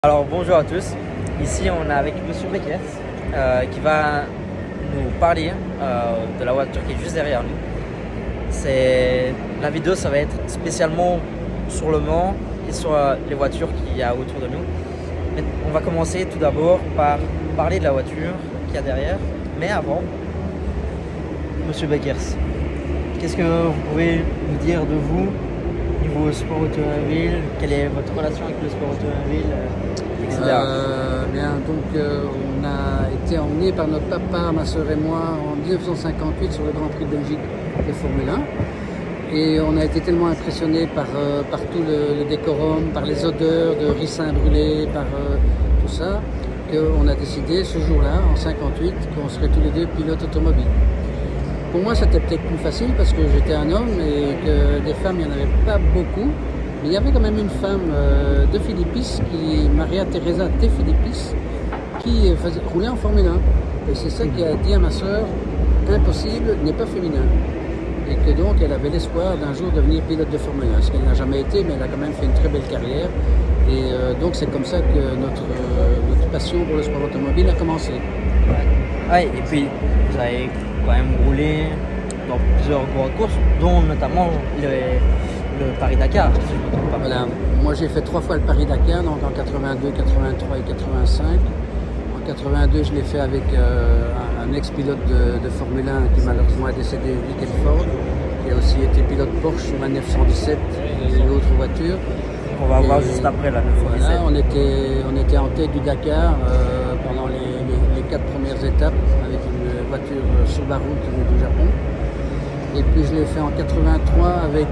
Alors bonjour à tous, ici on est avec Monsieur Beckers qui va nous parler de la voiture qui est juste derrière nous. La vidéo ça va être spécialement sur le Mans et sur les voitures qu'il y a autour de nous. Mais on va commencer tout d'abord par parler de la voiture qu'il y a derrière. Mais avant, Monsieur Beckers, qu'est-ce que vous pouvez nous dire de vous niveau sport automobile? Quelle est votre relation avec le sport automobile, etc. On a été emmenés par notre papa, ma soeur et moi en 1958 sur le Grand Prix de Belgique de Formule 1. Et on a été tellement impressionnés par tout le décorum, par les odeurs de ricin brûlé, par tout ça, qu'on a décidé ce jour-là, en 58, qu'on serait tous les deux pilotes automobiles. Pour moi, c'était peut-être plus facile parce que j'étais un homme et que des femmes, il n'y en avait pas beaucoup. Mais il y avait quand même une femme de Philippis, Maria Teresa de Philippis, qui roulait en Formule 1. Et c'est ça qui a dit à ma soeur, impossible, n'est pas féminin. Et que donc elle avait l'espoir d'un jour devenir pilote de Formule 1. Ce qu'elle n'a jamais été, mais elle a quand même fait une très belle carrière. Et donc c'est comme ça que notre passion pour le sport automobile a commencé. Ouais, et puis vous avez quand même roulé dans plusieurs grandes courses, dont notamment le Paris-Dakar, si je ne me trompe pas. Voilà. Moi j'ai fait 3 fois le Paris-Dakar, donc en 82, 83 et 85. En 82 je l'ai fait avec un ex-pilote de Formule 1 qui malheureusement est décédé, Rick Ford, qui a aussi été pilote Porsche sur ma 917 et autres voitures. On va voir juste après la 917. Voilà, on était en tête du Dakar pendant les 4 premières étapes avec une voiture Subaru qui venait du Japon. Et puis je l'ai fait en 83 avec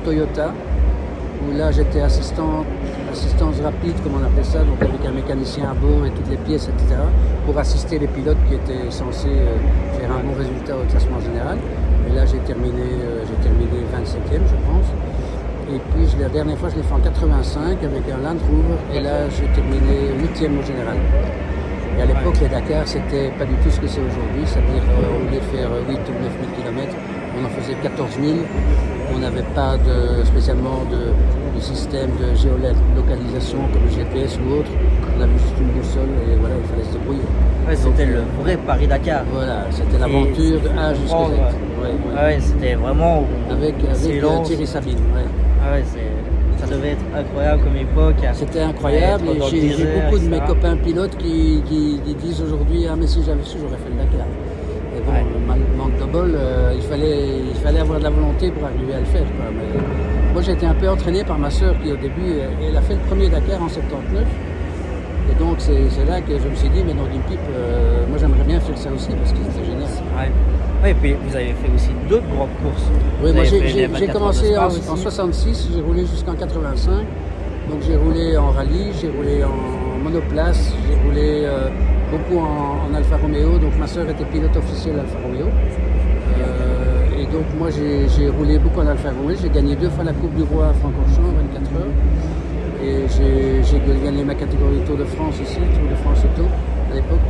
Toyota, où là j'étais assistance rapide, comme on appelle ça, donc avec un mécanicien à bord et toutes les pièces, etc., pour assister les pilotes qui étaient censés faire un bon résultat au classement général. Et là j'ai terminé 27e, je pense. Et puis la dernière fois je l'ai fait en 85 avec un Land Rover, et là j'ai terminé 8e au général. Et à l'époque, les Dakar, c'était pas du tout ce que c'est aujourd'hui, c'est-à-dire on voulait faire 8 ou 9 000 km, on en faisait 14 000, on n'avait pas spécialement de système de géolocalisation comme le GPS ou autre, on avait juste une boussole et voilà, il fallait se débrouiller. Ouais, c'était le vrai Paris-Dakar. Voilà, c'était l'aventure de A jusqu'à Z. Ouais, c'était vraiment avec Thierry Sabine. Ouais. Ouais, ça devait être incroyable comme époque. C'était incroyable et j'ai beaucoup de mes copains pilotes qui disent aujourd'hui « Ah mais si j'avais su, j'aurais fait le Dakar ». Et bon, manque de bol, il fallait avoir de la volonté pour arriver à le faire, quoi. Mais moi j'ai été un peu entraîné par ma soeur qui au début, elle a fait le premier Dakar en 79. Et donc c'est là que je me suis dit, mais dans une pipe, moi j'aimerais bien faire ça aussi parce que c'était génial. Ouais, et puis vous avez fait aussi d'autres grandes courses. Oui, moi j'ai commencé en 66, j'ai roulé jusqu'en 85. Donc j'ai roulé en rallye, j'ai roulé en monoplace, j'ai roulé beaucoup en Alfa Romeo. Donc ma soeur était pilote officielle Alfa Romeo. Et donc moi j'ai roulé beaucoup en Alfa Romeo. J'ai gagné 2 fois la Coupe du Roi à Francorchamps en 24 heures. Et j'ai gagné ma catégorie Tour de France aussi, Tour de France Auto à l'époque,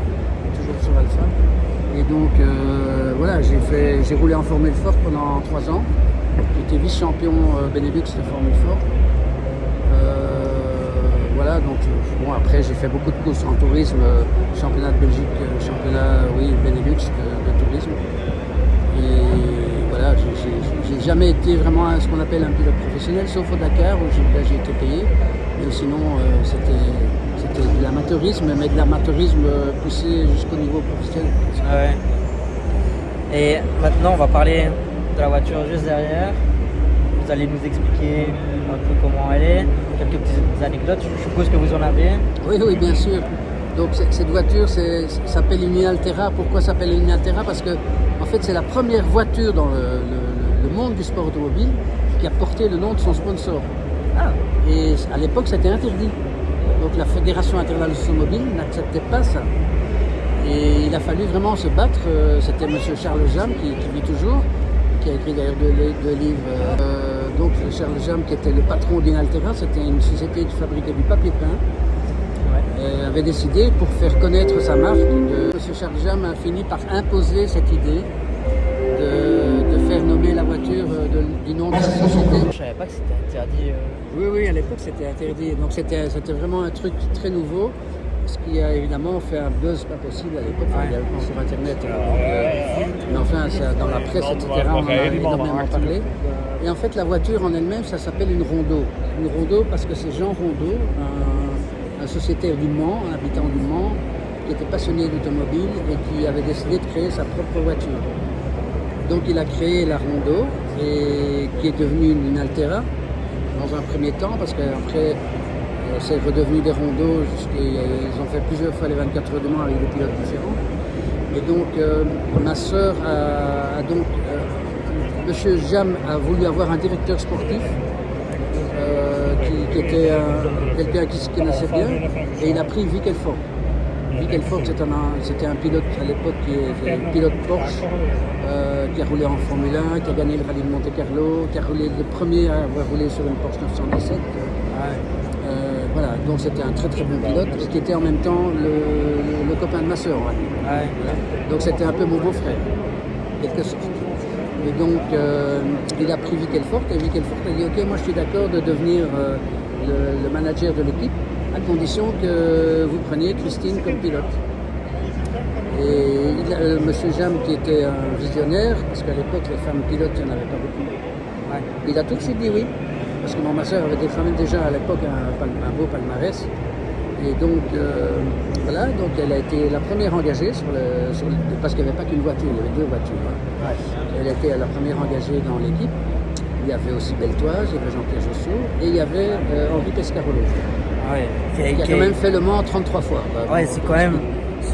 toujours sur Alfa. Et donc voilà, j'ai roulé en Formule Ford pendant 3 ans. J'étais vice-champion Benelux de Formule Ford. Voilà, donc bon, après j'ai fait beaucoup de courses en tourisme, championnat de Belgique, championnat Benelux de tourisme. Et voilà, j'ai jamais été vraiment ce qu'on appelle un pilote professionnel, sauf au Dakar où j'ai été payé. Mais sinon, c'était de l'amateurisme, mais de l'amateurisme poussé jusqu'au niveau professionnel. Ouais. Et maintenant, on va parler de la voiture juste derrière. Vous allez nous expliquer un peu comment elle est, quelques petites anecdotes. Je suppose que vous en avez. Oui, bien sûr. Donc cette voiture s'appelle une Altera. Pourquoi s'appelle une Altera? Parce que en fait, c'est la première voiture dans le monde du sport automobile qui a porté le nom de son sponsor. Ah. Et à l'époque, c'était interdit. Donc la Fédération internationale automobile n'acceptait pas ça. Et il a fallu vraiment se battre. C'était M. Charles Jam qui vit toujours, qui a écrit d'ailleurs 2 livres. Donc Charles Jam, qui était le patron d'Inaltera, c'était une société qui fabriquait du papier peint. Avait décidé, pour faire connaître sa marque, M. Charles Jam a fini par imposer cette idée de faire nommé la voiture du nom de sa société. Je savais pas que c'était interdit. Oui, à l'époque c'était interdit. Donc c'était vraiment un truc très nouveau, ce qui a évidemment fait un buzz pas possible à l'époque. Enfin, il y avait pas sur Internet. Mais enfin, dans la presse, etc., on en a énormément parlé. Et en fait, la voiture en elle-même, ça s'appelle une Rondeau. Une Rondeau parce que c'est Jean Rondeau, un sociétaire du Mans, un habitant du Mans, qui était passionné d'automobile et qui avait décidé de créer sa propre voiture. Donc il a créé la Rondeau, et qui est devenue une Altera dans un premier temps, parce qu'après c'est redevenu des Rondeaux, ils ont fait plusieurs fois les 24 heures de Mans avec des pilotes différents. Et donc ma sœur Monsieur Jam a voulu avoir un directeur sportif qui était quelqu'un qui se connaissait bien, et il a pris Vickelfort. Vickelfort, c'était un pilote à l'époque qui était pilote Porsche, qui a roulé en Formule 1, qui a gagné le rallye de Monte-Carlo, qui a roulé le premier à avoir roulé sur une Porsche 917. Voilà, donc c'était un très très bon pilote et qui était en même temps le copain de ma sœur. Voilà. Donc c'était un peu mon beau-frère, quelque sorte. Et donc il a pris Vickelfort, et Vickelfort a dit ok, moi je suis d'accord de devenir le manager de l'équipe, à condition que vous preniez Christine comme pilote. Et Monsieur Jam, qui était un visionnaire, parce qu'à l'époque les femmes pilotes, il n'y en avait pas beaucoup, il a tout de suite dit oui, parce que ma sœur avait quand même déjà à l'époque un beau palmarès. Et donc voilà, donc elle a été la première engagée parce qu'il n'y avait pas qu'une voiture, il y avait deux voitures. Elle était la première engagée dans l'équipe. Il y avait aussi Beltoise, il y avait Jean-Pierre Jossot, et il y avait Henri Pescarolo, qui a quand même fait le Mans 33 fois. C'est quand même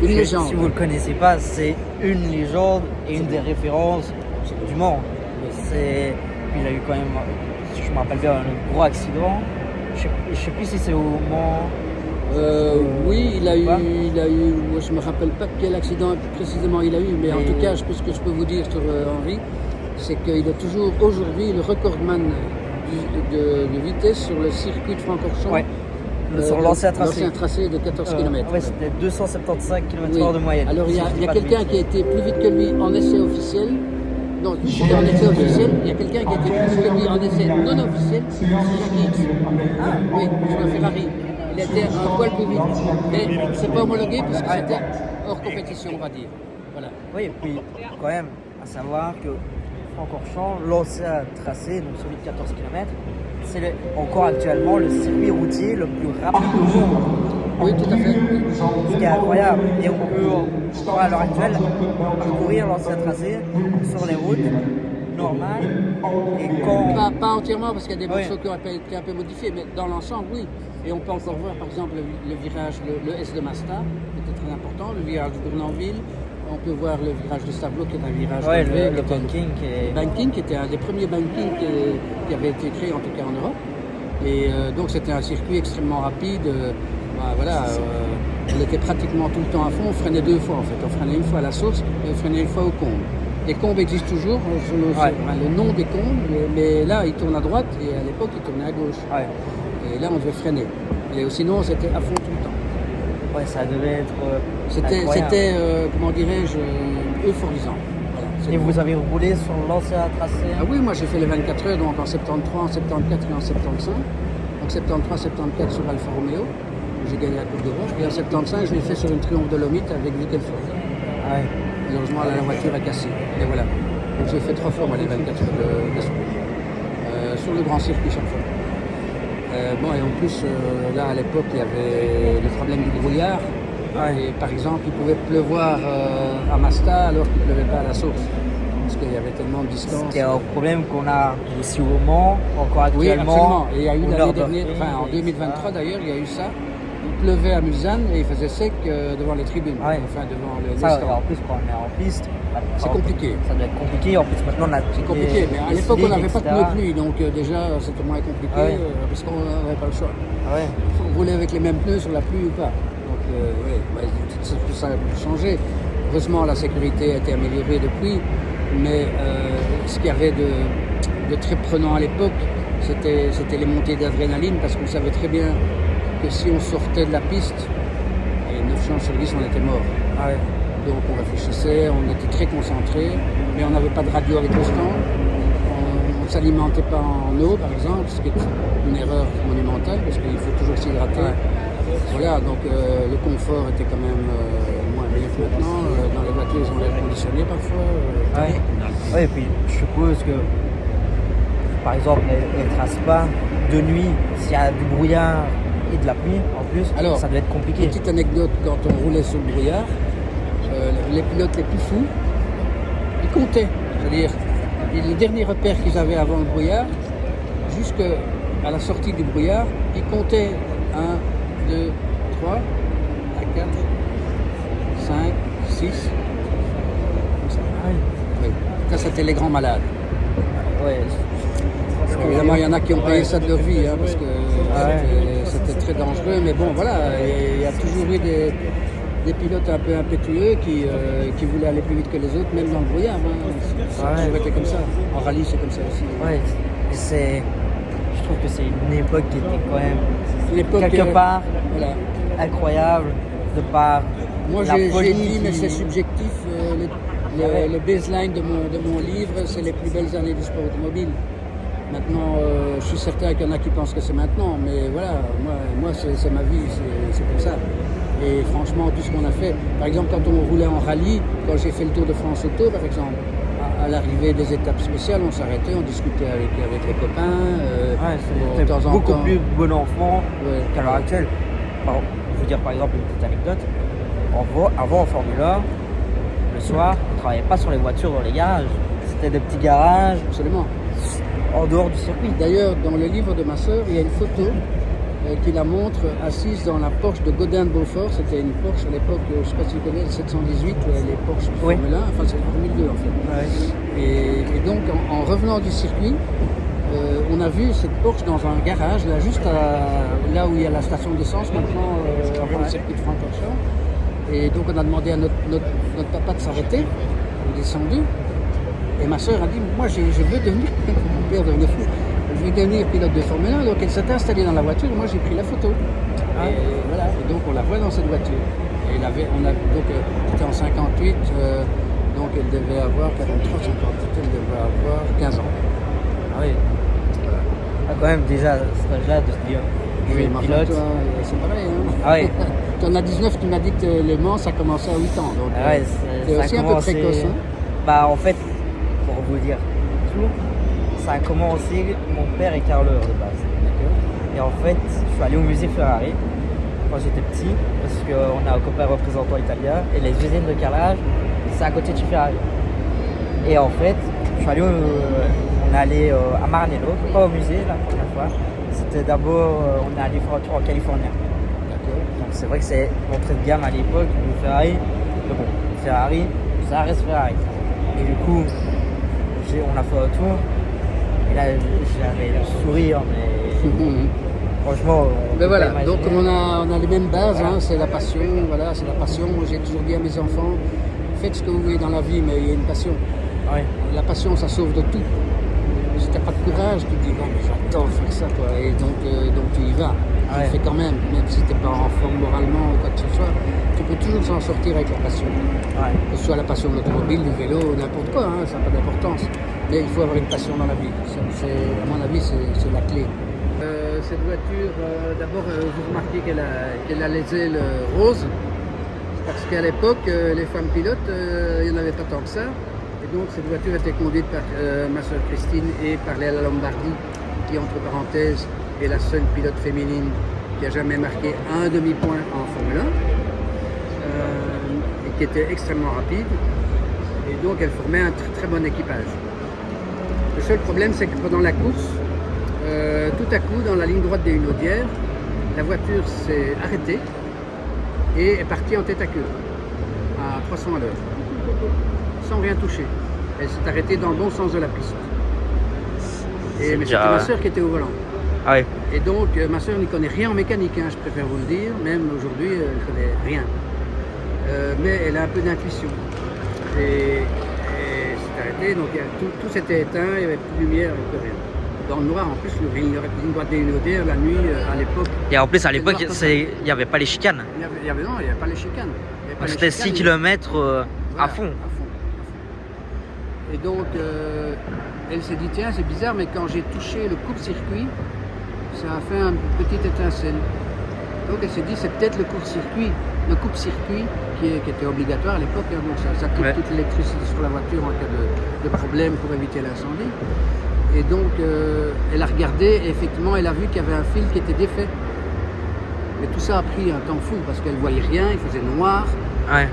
une légende. Si vous ne le connaissez pas, c'est une légende et une des références du Mans. Il a eu quand même, si je me rappelle bien, un gros accident. Je ne sais plus si c'est au Mans. Oui, il a eu, je ne me rappelle pas quel accident précisément il a eu, mais en tout cas, ce que je peux vous dire sur Henri, c'est qu'il est toujours aujourd'hui le recordman de vitesse sur le circuit de Francorchamps. Sur l'ancien tracé. L'ancien tracé de 14 km. C'était 275 km/h de moyenne. Alors il y a quelqu'un qui a été plus vite que lui en essai officiel. Non, c'était en essai officiel. Il y a quelqu'un qui a été plus vite que lui en essai non officiel. C'est Jackie X. Oui, sur le Ferrari. Il était un poil plus vite. Mais c'est pas homologué parce que c'était hors compétition, on va dire. Voilà. Oui, et puis quand même, à savoir que Francorchamps, l'ancien tracé, donc celui de 14 km, c'est encore actuellement le circuit routier le plus rapide au monde. Oui, tout à fait. Ce qui est incroyable. Et on peut, à l'heure actuelle, parcourir l'ancien tracé sur les routes normales. Et quand... pas entièrement, parce qu'il y a des morceaux qui ont été un peu modifiés, mais dans l'ensemble, oui. Et on peut encore voir, par exemple, le virage, le S de Masta, qui était très important, le virage de Bournonville. On peut voir le virage de Stavelot, qui est un virage le banking, qui était un des premiers bankings qui avait été créé, en tout cas en Europe. Et donc c'était un circuit extrêmement rapide. On était pratiquement tout le temps à fond. On freinait deux fois en fait. On freinait une fois à la source et on freinait une fois au combe. Les combes existent toujours, le nom des combes, mais là ils tournent à droite et à l'époque ils tournaient à gauche. Et là on devait freiner. Et sinon c'était à fond tout le temps. Ouais, ça devait être. C'était comment dirais-je, euphorisant. Voilà, et vous avez roulé sur l'ancien tracé? Ah oui, moi j'ai fait les 24 heures, donc en 73, en 74 et en 75. Donc 73-74 sur Alfa Romeo, où j'ai gagné la Coupe d'Europe. Et en 75, je l'ai fait sur une Triomphe Dolomite avec Vickelfort. Malheureusement, la voiture a cassé. Et voilà. Donc j'ai fait 3 fois moi, les 24 heures de sport. Sur le grand circuit chaque fois. Et en plus, là à l'époque, il y avait le problème du brouillard. Et par exemple, il pouvait pleuvoir à Masta alors qu'il ne pleuvait pas à la source. Parce qu'il y avait tellement de distance. C'est un problème qu'on a ici au Mans, encore actuellement. Oui, absolument. Et il y a eu l'année dernière, en 2023 d'ailleurs, il y a eu ça. Il pleuvait à Mulsanne et il faisait sec devant les tribunes. Enfin, devant le stand. En plus, quand on est en piste, c'est compliqué. Ça doit être compliqué. En plus, maintenant, on a. C'est compliqué, mais à l'époque, on n'avait pas de pneus pluie, donc déjà, c'était moins compliqué parce qu'on n'avait pas le choix. On roulait avec les mêmes pneus sur la pluie ou pas. Ça a changé. Heureusement, la sécurité a été améliorée depuis, mais ce qu'il y avait de très prenant à l'époque, c'était les montées d'adrénaline, parce qu'on savait très bien que si on sortait de la piste, et 9 chances sur 10, on était mort. Donc on réfléchissait, on était très concentrés, mais on n'avait pas de radio avec le stand. On ne s'alimentait pas en eau, par exemple, ce qui est une erreur monumentale, parce qu'il faut toujours s'hydrater. Ouais. Voilà, donc le confort était quand même moins bien que maintenant. Dans les voitures, ils ont l'air conditionné parfois. Ouais, et puis je suppose que, par exemple, elle ne trace pas de nuit s'il y a du brouillard et de la pluie en plus. Alors, ça doit être compliqué. Petite anecdote, quand on roulait sous le brouillard, les pilotes les plus fous, ils comptaient. C'est-à-dire, les derniers repères qu'ils avaient avant le brouillard, jusqu'à la sortie du brouillard, ils comptaient 1, 2, 3, 4, 5, 6. Comme ça. Oui. Ça, c'était les grands malades. Ouais. Évidemment, il y en a qui ont payé ça de leur vie, hein, parce que c'était très dangereux. Mais bon, voilà, il y a toujours eu des pilotes un peu impétueux qui voulaient aller plus vite que les autres, même dans le brouillard. Hein. Ça a toujours été comme ça. En rallye, c'est comme ça aussi. Ouais, je trouve que c'est une époque qui était quand même Une époque, quelque part voilà. incroyable de par Moi, la j'ai folie dit, mais qui- c'est subjectif. Le baseline de mon livre, c'est les plus belles années du sport automobile. Maintenant, je suis certain qu'il y en a qui pensent que c'est maintenant, mais voilà, moi c'est ma vie, c'est comme ça. Et franchement, tout ce qu'on a fait, par exemple, quand on roulait en rallye, quand j'ai fait le Tour de France Auto, par exemple, à l'arrivée des étapes spéciales, on s'arrêtait, on discutait avec les copains. C'était de temps en beaucoup temps. plus bon enfant Ouais. qu'à l'heure actuelle. Je veux dire par exemple une petite anecdote. Avant en Formule 1, le soir, on ne travaillait pas sur les voitures dans les garages. C'était des petits garages Absolument. en dehors du circuit. D'ailleurs, dans le livre de ma sœur, il y a une photo qui la montre assise dans la Porsche de Gaudin de Beaufort. C'était une Porsche à l'époque, je ne sais pas si tu connais, le 718, les Porsche de Oui. Formule 1, enfin c'est le Formule 2 en fait. Et donc en revenant du circuit, on a vu cette Porsche dans un garage, là juste là où il y a la station d'essence maintenant, avant le circuit de Francorchamps. Et donc on a demandé à notre papa de s'arrêter, on est descendu. Et ma soeur a dit, moi je veux devenir, mon père devenait fou, je veux devenir pilote de Formule 1. Donc elle s'est installée dans la voiture et moi j'ai pris la photo. Et voilà, et donc on la voit dans cette voiture. Et c'était en 58, donc elle devait avoir 43, 58, elle devait avoir 15 ans. Ah oui. Ah, quand même déjà à cet âge-là de se dire je vais Oui, être mais enfin, pilote. toi, c'est pareil. Hein. Ah oui. Tu en as 19, tu m'as dit que le Mans ça commençait à 8 ans. Donc Ah ouais, t'es ça a aussi un peu commencé- précoce. Hein. Bah en fait, pour vous dire tout, ça a commencé, mon père est carreleur de base. Et en fait, je suis allé au musée Ferrari quand j'étais petit, parce qu'on a un copain représentant italien, et les usines de carrelage, c'est à côté de chez Ferrari. Et en fait, je suis allé on est allé à Maranello, pas au musée la première fois. C'était d'abord, on est allé faire un tour en Californie. Donc c'est vrai que c'est l'entrée de gamme à l'époque de Ferrari. Mais bon, Ferrari, ça reste Ferrari. Et du coup, on a fait un tour. Et là, j'avais le sourire, mais franchement, Mais voilà, peut pas donc imaginer. on a les mêmes bases, hein, c'est la passion, voilà, c'est la passion. Moi j'ai toujours dit à mes enfants, faites ce que vous voulez dans la vie, mais il y a une passion. Ouais. La passion, ça sauve de tout. Si tu n'as pas de courage, tu te dis, bon, mais j'adore faire ça, quoi. Et donc tu y vas. Tu Ouais. le fais quand même si tu n'es pas en forme moralement ou quoi que ce soit. Tu peux toujours s'en sortir avec la passion. Ouais. Que ce soit la passion de l'automobile, du vélo, n'importe quoi, hein, ça n'a pas d'importance. Mais il faut avoir une passion dans la vie. À mon avis, c'est la clé. Cette voiture, d'abord, vous remarquez qu'elle a les ailes roses. Parce qu'à l'époque, les femmes pilotes, il n'y en avait pas tant que ça. Et donc, cette voiture était conduite par ma soeur Christine et par Léa Lombardi, qui, entre parenthèses, est la seule pilote féminine qui a jamais marqué un demi-point en Formule 1. Et qui était extrêmement rapide. Et donc, elle formait un très bon équipage. Le seul problème, c'est que pendant la course, tout à coup, dans la ligne droite des Hunaudières, la voiture s'est arrêtée et est partie en tête à queue, à 300 à l'heure, sans rien toucher. Elle s'est arrêtée dans le bon sens de la piste. Mais c'était ma soeur qui était au volant. Ah oui. Et donc, ma soeur n'y connaît rien en mécanique, hein, je préfère vous le dire, même aujourd'hui, elle ne connaît rien. Mais elle a un peu d'intuition. Et s'est arrêtée, donc tout s'était éteint, il n'y avait plus de lumière, il n'y avait plus rien. dans le noir. En plus, la ligne droite des Inaudères, la nuit, à l'époque. Et en plus, à l'époque, noir total. il n'y avait pas les chicanes. Il y avait pas les chicanes. Donc c'était 6 km à fond. Et donc, elle s'est dit, tiens, c'est bizarre, mais quand j'ai touché le coupe-circuit, ça a fait une petite étincelle. Donc elle s'est dit, c'est peut-être le coupe-circuit qui était obligatoire à l'époque, hein, donc ça coupe toute l'électricité sur la voiture en cas de problème pour éviter l'incendie. Et donc elle a regardé et effectivement elle a vu qu'il y avait un fil qui était défait. Mais tout ça a pris un temps fou parce qu'elle ne voyait rien, il faisait noir. Ouais.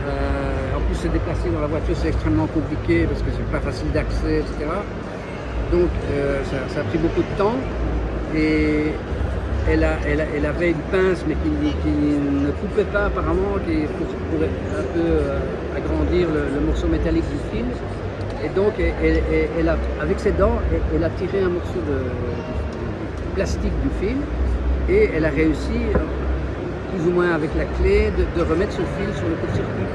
En plus se déplacer dans la voiture c'est extrêmement compliqué parce que c'est pas facile d'accès, etc. Donc ça a pris beaucoup de temps et elle avait une pince mais qui ne coupait pas apparemment pour un peu agrandir le morceau métallique du fil. Et donc elle a, avec ses dents, elle a tiré un morceau de plastique du fil et elle a réussi, plus ou moins avec la clé, de remettre ce fil sur le court-circuit.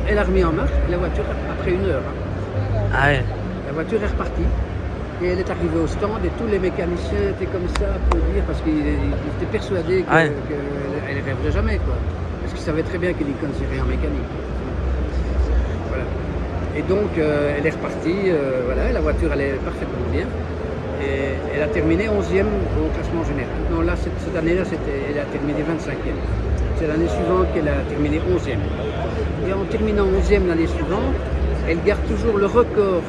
Elle a remis en marche la voiture après 1 heure. Ah ouais. La voiture est repartie. Et elle est arrivée au stand et tous les mécaniciens étaient comme ça à applaudir parce qu'ils étaient persuadés qu'elle ne rêverait jamais, quoi. Parce qu'ils savaient très bien que Nikon c'est rien en mécanique. Voilà. Et donc elle est repartie, voilà, la voiture allait parfaitement bien. Et elle a terminé 11e au classement général. Non, là, cette année-là, elle a terminé 25e. C'est l'année suivante qu'elle a terminé 11e. Et en terminant 11e l'année suivante, elle garde toujours le record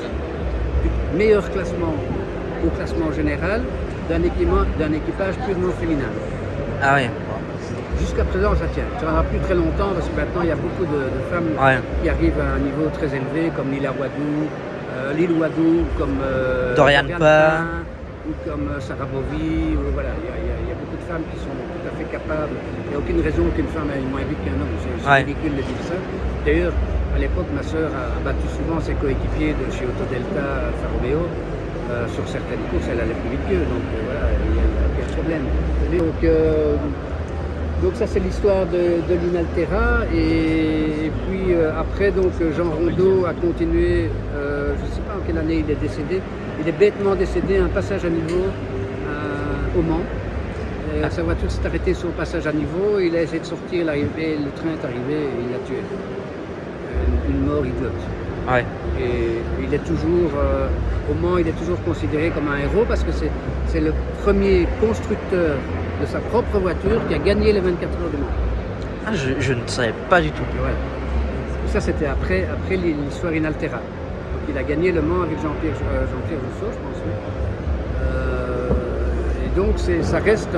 du meilleur classement au classement général d'un équipage purement féminin. Ah oui. Jusqu'à présent, ça tient. Ça ne va plus très longtemps parce que maintenant, il y a beaucoup de femmes qui arrivent à un niveau très élevé, comme Lila Wadou, comme Dorian Pain, ou comme Sarah Bovy. Voilà, il y a beaucoup de femmes qui sont tout à fait capables. Il n'y a aucune raison qu'une femme aille moins vite qu'un homme. C'est ridicule de dire ça. D'ailleurs, à l'époque, ma sœur a battu souvent ses coéquipiers de chez Autodelta, Alfa Romeo. Sur certaines courses, elle allait plus vite qu'eux, donc voilà, il n'y a aucun problème. Donc ça, c'est l'histoire de l'Inaltera. Et puis après, donc, Jean Rondeau a continué, je ne sais pas en quelle année il est décédé. Il est bêtement décédé à un passage à niveau au Mans. Sa voiture s'est arrêtée sur le passage à niveau, il a essayé de sortir, le train est arrivé et il l'a tué. Une mort idiote. Ouais. Et il est toujours, au Mans, il est toujours considéré comme un héros parce que c'est le premier constructeur de sa propre voiture qui a gagné les 24 heures du Mans. Ah, je ne savais pas du tout. Ouais. Ça, c'était après l'histoire Inaltera. Donc, il a gagné le Mans avec Jean-Pierre Rousseau, je pense. Et donc, ça reste,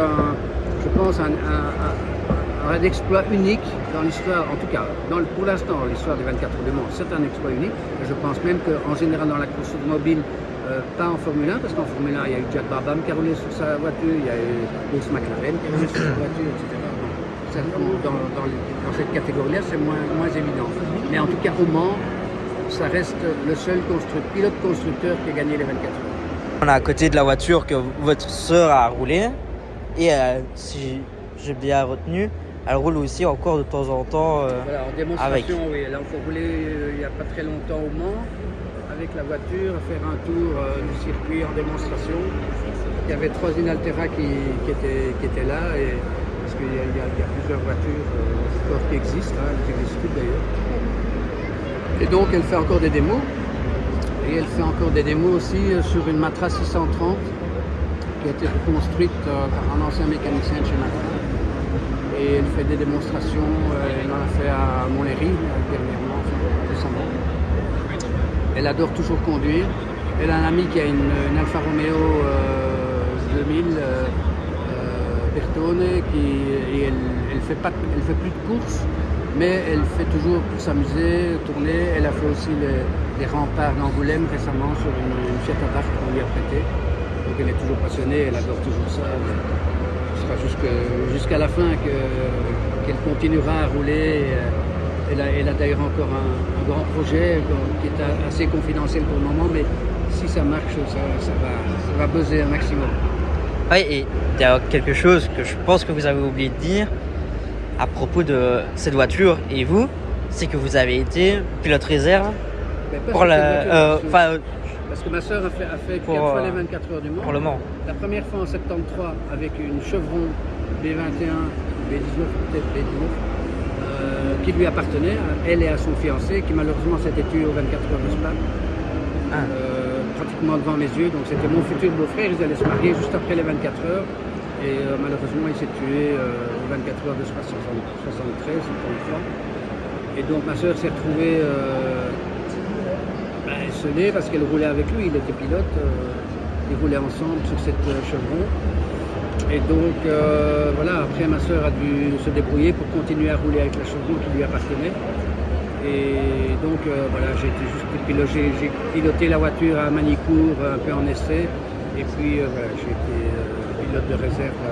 je pense, un exploit unique dans l'histoire, en tout cas, pour l'instant, l'histoire des 24 heures du Mans, c'est un exploit unique. Et je pense même qu'en général, dans la course automobile, pas en Formule 1, parce qu'en Formule 1, il y a eu Jack Brabham qui a roulé sur sa voiture, il y a eu Bruce McLaren qui a roulé sur sa voiture, etc. Dans cette catégorie-là, c'est moins évident. Mais en tout cas, au Mans, ça reste le seul pilote-constructeur qui a gagné les 24 heures. On est à côté de la voiture que votre sœur a roulée. Et si j'ai bien retenu, elle roule aussi encore de temps en temps voilà, en démonstration, avec. oui. Elle a encore roulé il n'y a pas très longtemps au Mans avec la voiture, faire un tour du circuit en démonstration. Il y avait 3 Inaltera qui étaient là, parce qu'il y a plusieurs voitures encore qui existent, elles existent toutes d'ailleurs. Et donc elle fait encore des démos. Et elle fait encore des démos aussi sur une Matra 630 qui a été reconstruite par un ancien mécanicien de chez Matra. Et elle fait des démonstrations, elle en a fait à Montlhéry dernièrement, récemment. Elle adore toujours conduire. Elle a un ami qui a une Alfa Romeo 2000 Bertone et elle fait plus de courses, mais elle fait toujours pour s'amuser, tourner. Elle a fait aussi les remparts d'Angoulême récemment sur une Fiat Abarth qu'on lui a prêtée. Donc elle est toujours passionnée, elle adore toujours ça. Ce sera jusqu'à la fin qu'elle continuera à rouler. Elle a d'ailleurs encore un grand projet qui est assez confidentiel pour le moment, mais si ça marche, ça va buzzer un maximum. Oui, et il y a quelque chose que je pense que vous avez oublié de dire à propos de cette voiture et vous, c'est que vous avez été pilote réserve pour la... Parce que ma sœur a fait 4 Pour, fois les 24 heures du Mans. pour le Mans. La première fois en 73 avec une Chevron B21, B19, peut-être B19, qui lui appartenait, elle et à son fiancé, qui malheureusement s'était tué aux 24 heures de Spa. Ah. Pratiquement devant mes yeux, donc c'était mon futur beau-frère, ils allaient se marier juste après les 24 heures. Et malheureusement, il s'est tué aux 24 heures de Spa 73, 73. Et donc ma sœur s'est retrouvée esselée parce qu'elle roulait avec lui, il était pilote, ils roulaient ensemble sur cette Chevron. Et donc voilà, après ma sœur a dû se débrouiller pour continuer à rouler avec la Chevron qui lui appartenait. Et donc voilà, j'ai piloté la voiture à Manicourt, un peu en essai. Et puis voilà, j'ai été pilote de réserve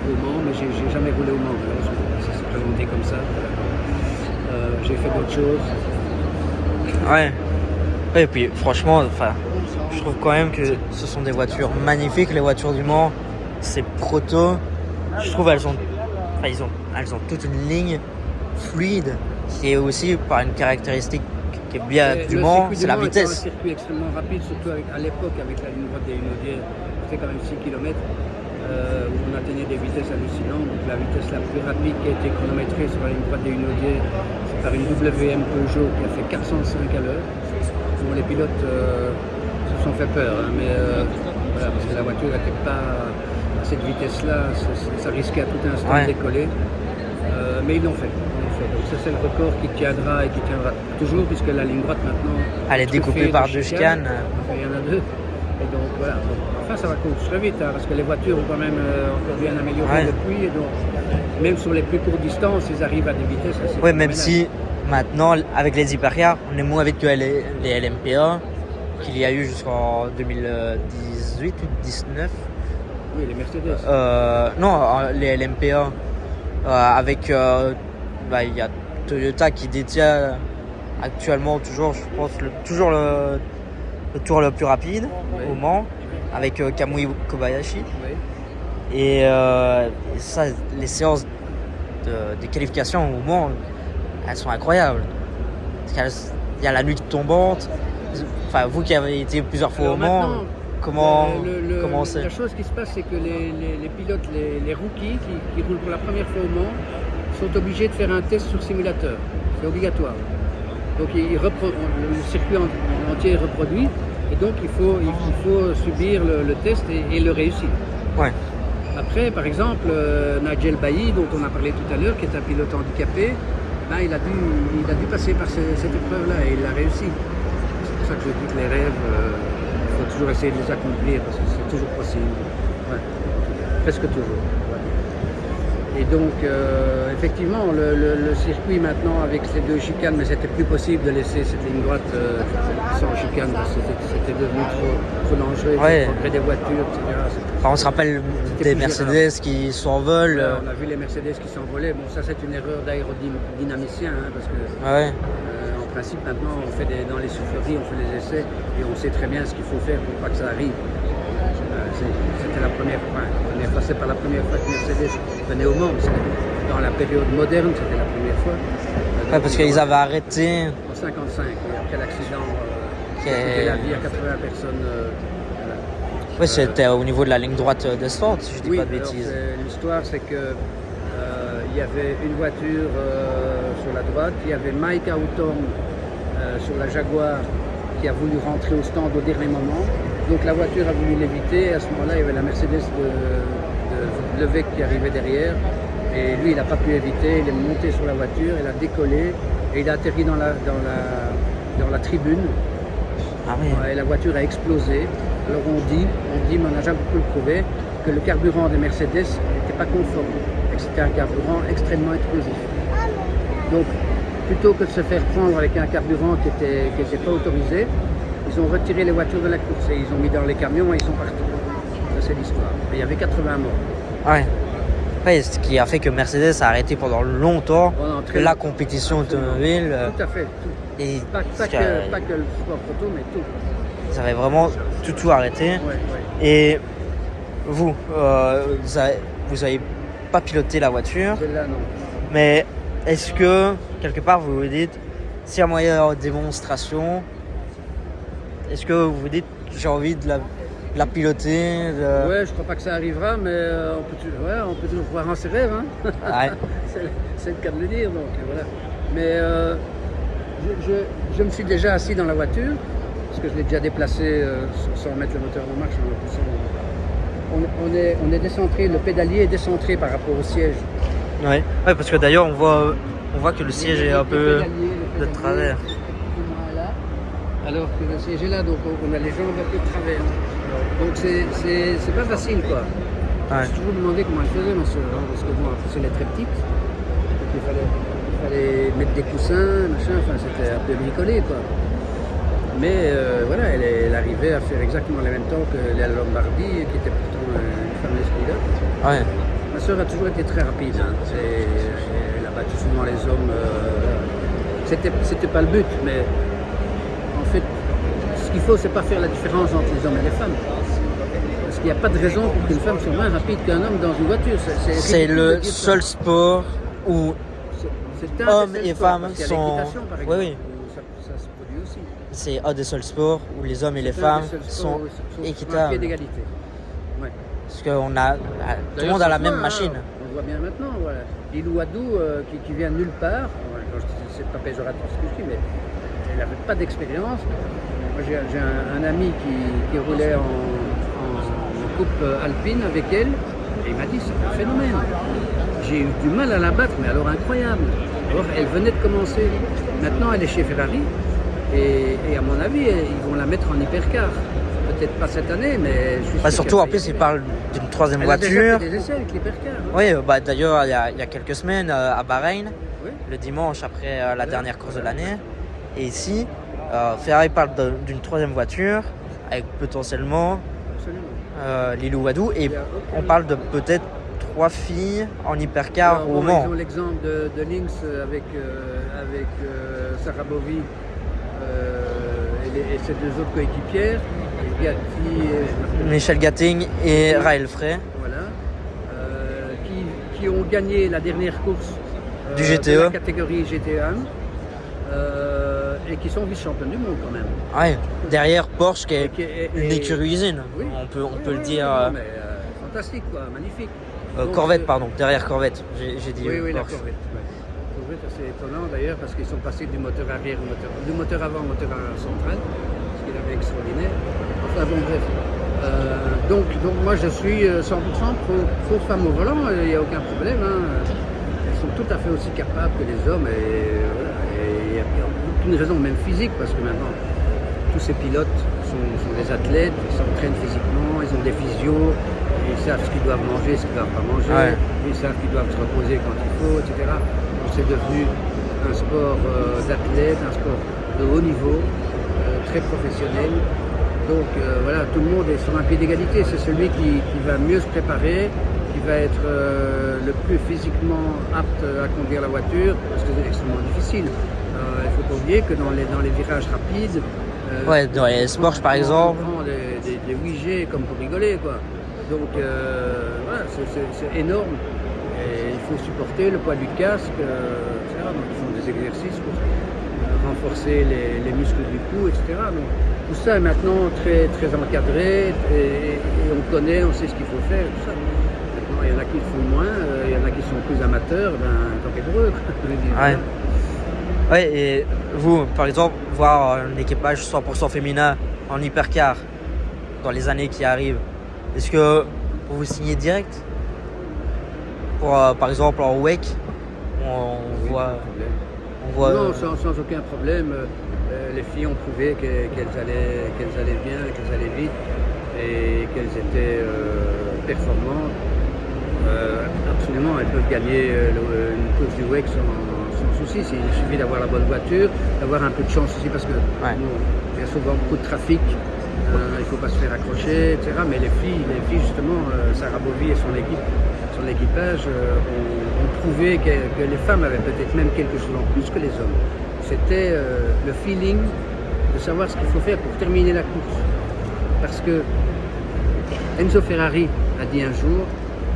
au Mans, mais j'ai jamais roulé au Mans. Ça s'est présenté comme ça. J'ai fait d'autres choses. Ouais. Et puis franchement, je trouve quand même que ce sont des voitures magnifiques, les voitures du Mans. C'est proto. Je trouve elles ont toute une ligne fluide qui est aussi par une caractéristique qui est bien du Mans, c'est la vitesse. C'est un circuit extrêmement rapide, surtout à l'époque avec la ligne droite des Hunaudières. C'était quand même 6 km où on atteignait des vitesses hallucinantes. Donc la vitesse la plus rapide qui a été chronométrée sur la ligne droite des Hunaudières, c'est par une WM Peugeot qui a fait 405 à l'heure. Bon, les pilotes se sont fait peur, hein, mais voilà, parce que la voiture n'était pas à cette vitesse-là, ça risquait à tout instant de décoller. Mais ils l'ont fait. Donc ça c'est le record qui tiendra et qui tiendra toujours, puisque la ligne droite maintenant... Elle est découpée par 2 chicanes. Il y en a 2. Et donc voilà. Enfin ça va construire vite, hein, parce que les voitures ont quand même encore bien amélioré depuis. Et donc même sur les plus courtes distances, ils arrivent à des vitesses assez... Oui, même si maintenant, avec les hypercars, on est moins vite que les LMP1, qu'il y a eu jusqu'en 2018 ou 2019. Oui, les Mercedes. Non, les LMP1, avec... il y a Toyota qui détient actuellement toujours, je pense, le tour le plus rapide au Mans, avec Kamui Kobayashi. Oui. Et ça, les séances de qualification au Mans, elles sont incroyables. Il y a la nuit tombante. Enfin, vous qui avez été plusieurs fois au Mans, comment c'est? La chose qui se passe, c'est que les pilotes, les rookies qui roulent pour la première fois au Mans, sont obligés de faire un test sur simulateur. C'est obligatoire. Donc le circuit entier est reproduit et donc il faut subir le test et le réussir. Ouais. Après, par exemple, Nigel Bailly, dont on a parlé tout à l'heure, qui est un pilote handicapé, il a dû passer par cette épreuve-là et il l'a réussi. C'est pour ça que je dis que les rêves, il faut toujours essayer de les accomplir parce que c'est toujours possible. Ouais. Presque toujours. Et donc, effectivement, le circuit maintenant avec ces 2 chicanes, mais c'était plus possible de laisser cette ligne droite sans chicane, parce que c'était devenu trop dangereux, près des voitures, etc. Enfin, on se rappelle des Mercedes qui s'envolent. Ouais, on a vu les Mercedes qui s'envolaient. Bon, ça c'est une erreur d'aérodynamicien, hein, parce que en principe maintenant, dans les souffleries, on fait les essais et on sait très bien ce qu'il faut faire pour pas que ça arrive. C'était la première fois. On est passé par la première fois que Mercedes venait au Mans. Dans la période moderne, c'était la première fois. Parce qu'ils avaient arrêté. En 55, après l'accident qui a coûté la vie à 80 personnes. Oui, c'était au niveau de la ligne droite d'Esford, si je dis pas de bêtises. L'histoire, c'est que il y avait une voiture sur la droite, il y avait Mike Hawthorne sur la Jaguar qui a voulu rentrer au stand au dernier moment. Donc la voiture a voulu l'éviter et à ce moment-là, il y avait la Mercedes de Levesque qui arrivait derrière. Et lui, il n'a pas pu éviter, il est monté sur la voiture, il a décollé et il a atterri dans la tribune. Ah oui. Et la voiture a explosé. Alors on dit, mais on n'a jamais pu le prouver, que le carburant des Mercedes n'était pas conforme et que c'était un carburant extrêmement explosif. Donc, plutôt que de se faire prendre avec un carburant qui était pas autorisé, ils ont retiré les voitures de la course et ils ont mis dans les camions et ils sont partis. Ça, c'est l'histoire. Et il y avait 80 morts. Ouais. Ouais, ce qui a fait que Mercedes a arrêté pendant longtemps la compétition automobile. Tout à fait. Tout. Et pas que le sport auto, mais tout. Ils avaient vraiment tout arrêté. Ouais. Et vous, vous avez pas piloté la voiture. Celle-là, non. Mais est-ce que, quelque part, vous vous dites, s'il y a moyen de démonstration, Est-ce que vous vous dites, j'ai envie de la piloter Ouais, je crois pas que ça arrivera, mais on peut toujours voir en ses rêves. Hein. Ouais. C'est le cas de le dire, donc voilà. Mais je me suis déjà assis dans la voiture, parce que je l'ai déjà déplacé sans mettre le moteur en marche. On est décentré, le pédalier est décentré par rapport au siège. Ouais, parce que d'ailleurs, on voit que le siège est un peu de travers. Là, alors que le siège est là, donc on a les jambes un peu de travers. Donc c'est pas facile, quoi. Ouais. Je me suis toujours demandé comment elle faisait, ma soeur, hein, parce que bon, en plus elle est très petite. Donc il fallait mettre des coussins, machin, enfin c'était un peu bricolé, quoi. Mais voilà, elle arrivait à faire exactement le même temps que Léa Lombardi, qui était pourtant une fameuse pilote. Ouais. Ma soeur a toujours été très rapide. Hein. Elle a battu souvent les hommes. C'était pas le but, mais en fait, ce qu'il faut, c'est pas faire la différence entre les hommes et les femmes. Parce qu'il n'y a pas de raison pour qu'une femme soit moins rapide qu'un homme dans une voiture. C'est le seul sport où hommes et femmes sont. Oui, oui. Ça se produit aussi. C'est un des seuls sports où les hommes et les femmes sont équitables. Un pied d'égalité. Ouais. Parce que tout le monde a la même machine. On le voit bien maintenant. Voilà. Lilou Adou, qui vient de nulle part, c'est pas péjoratif ce que je dis, mais elle n'avait pas d'expérience. Moi, j'ai un ami qui roulait en coupe alpine avec elle, et il m'a dit c'est un phénomène. J'ai eu du mal à la battre, mais alors incroyable. Alors, elle venait de commencer. Maintenant, elle est chez Ferrari, et à mon avis, ils vont la mettre en hypercar. Peut-être pas cette année, mais je suis sûr. Surtout, en plus, il parle d'une troisième voiture. Elle a déjà fait des essais avec l'hypercar. Hein. Oui, d'ailleurs, il y a quelques semaines, à Bahreïn, oui. Le dimanche après la dernière course de l'année. Et ici, Ferrari parle d'une troisième voiture, avec potentiellement Lilou Wadou. Et on parle de peut-être 3 filles en hypercar au Mans. Ils ont l'exemple de Lynx avec Sarah Bovy et ses 2 autres coéquipières. Michel Gatting et Raël Frey. Voilà. Qui ont gagné la dernière course du GTE. de la catégorie GT1 et qui sont vice-championnes du monde quand même. Ouais, derrière Porsche qui est une écurie usine. Oui. On peut le dire. Mais, fantastique, quoi, magnifique. Corvette, pardon, derrière Corvette, j'ai dit. Oui, la Porsche. Corvette. Ouais. Corvette, c'est étonnant d'ailleurs parce qu'ils sont passés du moteur arrière du moteur avant au moteur central, ce qu'il avait extraordinaire. Enfin bon, bref. Donc moi je suis 100% pro femme au volant, il n'y a aucun problème. Hein. Elles sont tout à fait aussi capables que les hommes et il n'y a aucune raison, même physique, parce que maintenant tous ces pilotes sont des athlètes, ils s'entraînent physiquement, ils ont des physios, ils savent ce qu'ils doivent manger, ce qu'ils ne doivent pas manger, ouais. Ils savent qu'ils doivent se reposer quand il faut, etc. Donc c'est devenu un sport d'athlète, un sport de haut niveau, très professionnel. Donc voilà, tout le monde est sur un pied d'égalité. C'est celui qui va mieux se préparer, qui va être le plus physiquement apte à conduire la voiture, parce que c'est extrêmement difficile. Il ne faut pas oublier que dans les virages rapides, dans les Porsche par exemple, on prend des 8G comme pour rigoler, quoi. Donc voilà, c'est énorme. Et il faut supporter le poids du casque, etc. Donc ils font des exercices pour renforcer les muscles du cou, etc. Donc, tout ça est maintenant très, très encadré et on connaît, on sait ce qu'il faut faire, tout ça. Maintenant, il y en a qui le font moins, il y en a qui sont plus amateurs, tant pis pour eux. Ouais. Ouais, et vous, par exemple, voir un équipage 100% féminin en hypercar dans les années qui arrivent, est-ce que vous signez direct pour, par exemple, en WEC, on voit... Non, sans aucun problème. Les filles ont prouvé qu'elles allaient bien, qu'elles allaient vite et qu'elles étaient performantes. Absolument, elles peuvent gagner une course du WEC sans souci. Il suffit d'avoir la bonne voiture, d'avoir un peu de chance aussi parce que il y a souvent beaucoup de trafic. Il ne faut pas se faire accrocher, etc. Mais les filles justement, Sarah Bovy et son équipage ont prouvé que les femmes avaient peut-être même quelque chose en plus que les hommes. C'était le feeling de savoir ce qu'il faut faire pour terminer la course. Parce que Enzo Ferrari a dit un jour,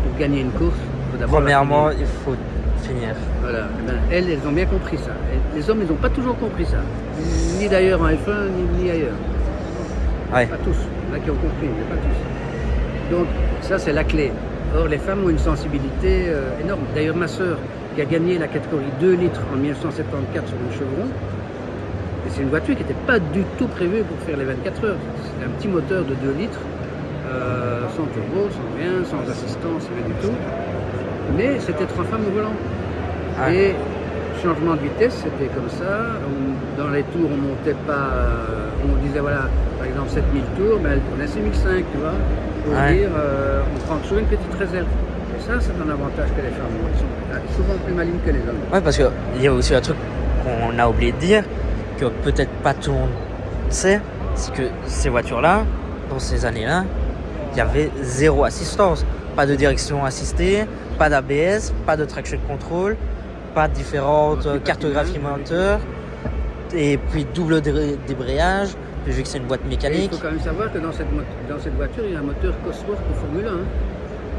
pour gagner une course, il faut d'abord premièrement, il faut finir. Voilà. Elles ont bien compris ça. Et les hommes, ils n'ont pas toujours compris ça. Ni d'ailleurs en F1, ni ailleurs. Ouais. Pas tous. Il y en a qui ont compris, mais pas tous. Donc, ça, c'est la clé. Or, les femmes ont une sensibilité énorme. D'ailleurs, ma sœur, qui a gagné la catégorie 2 litres en 1974 sur une Chevron, et c'est une voiture qui n'était pas du tout prévue pour faire les 24 heures. C'était un petit moteur de 2 litres, sans turbo, sans rien, sans assistance, rien du tout. Mais c'était 3 femmes au volant. Ouais. Et changement de vitesse, c'était comme ça. Dans les tours, on montait pas. On disait, voilà, par exemple 7000 tours, mais elle prenait 6005, tu vois. Pour dire, on prend toujours une petite réserve. Et ça, c'est un avantage que les femmes ont. Elles sont souvent plus malignes que les hommes. Ouais, parce qu'il y a aussi un truc qu'on a oublié de dire, que peut-être pas tout le monde sait, c'est que ces voitures-là, dans ces années-là, il y avait zéro assistance. Pas de direction assistée, pas d'ABS, pas de traction control, pas de différentes cartographies moteur, et puis double débrayage, vu que c'est une boîte Et mécanique. il faut quand même savoir que dans cette voiture, il y a un moteur Cosworth de Formule 1. Hein.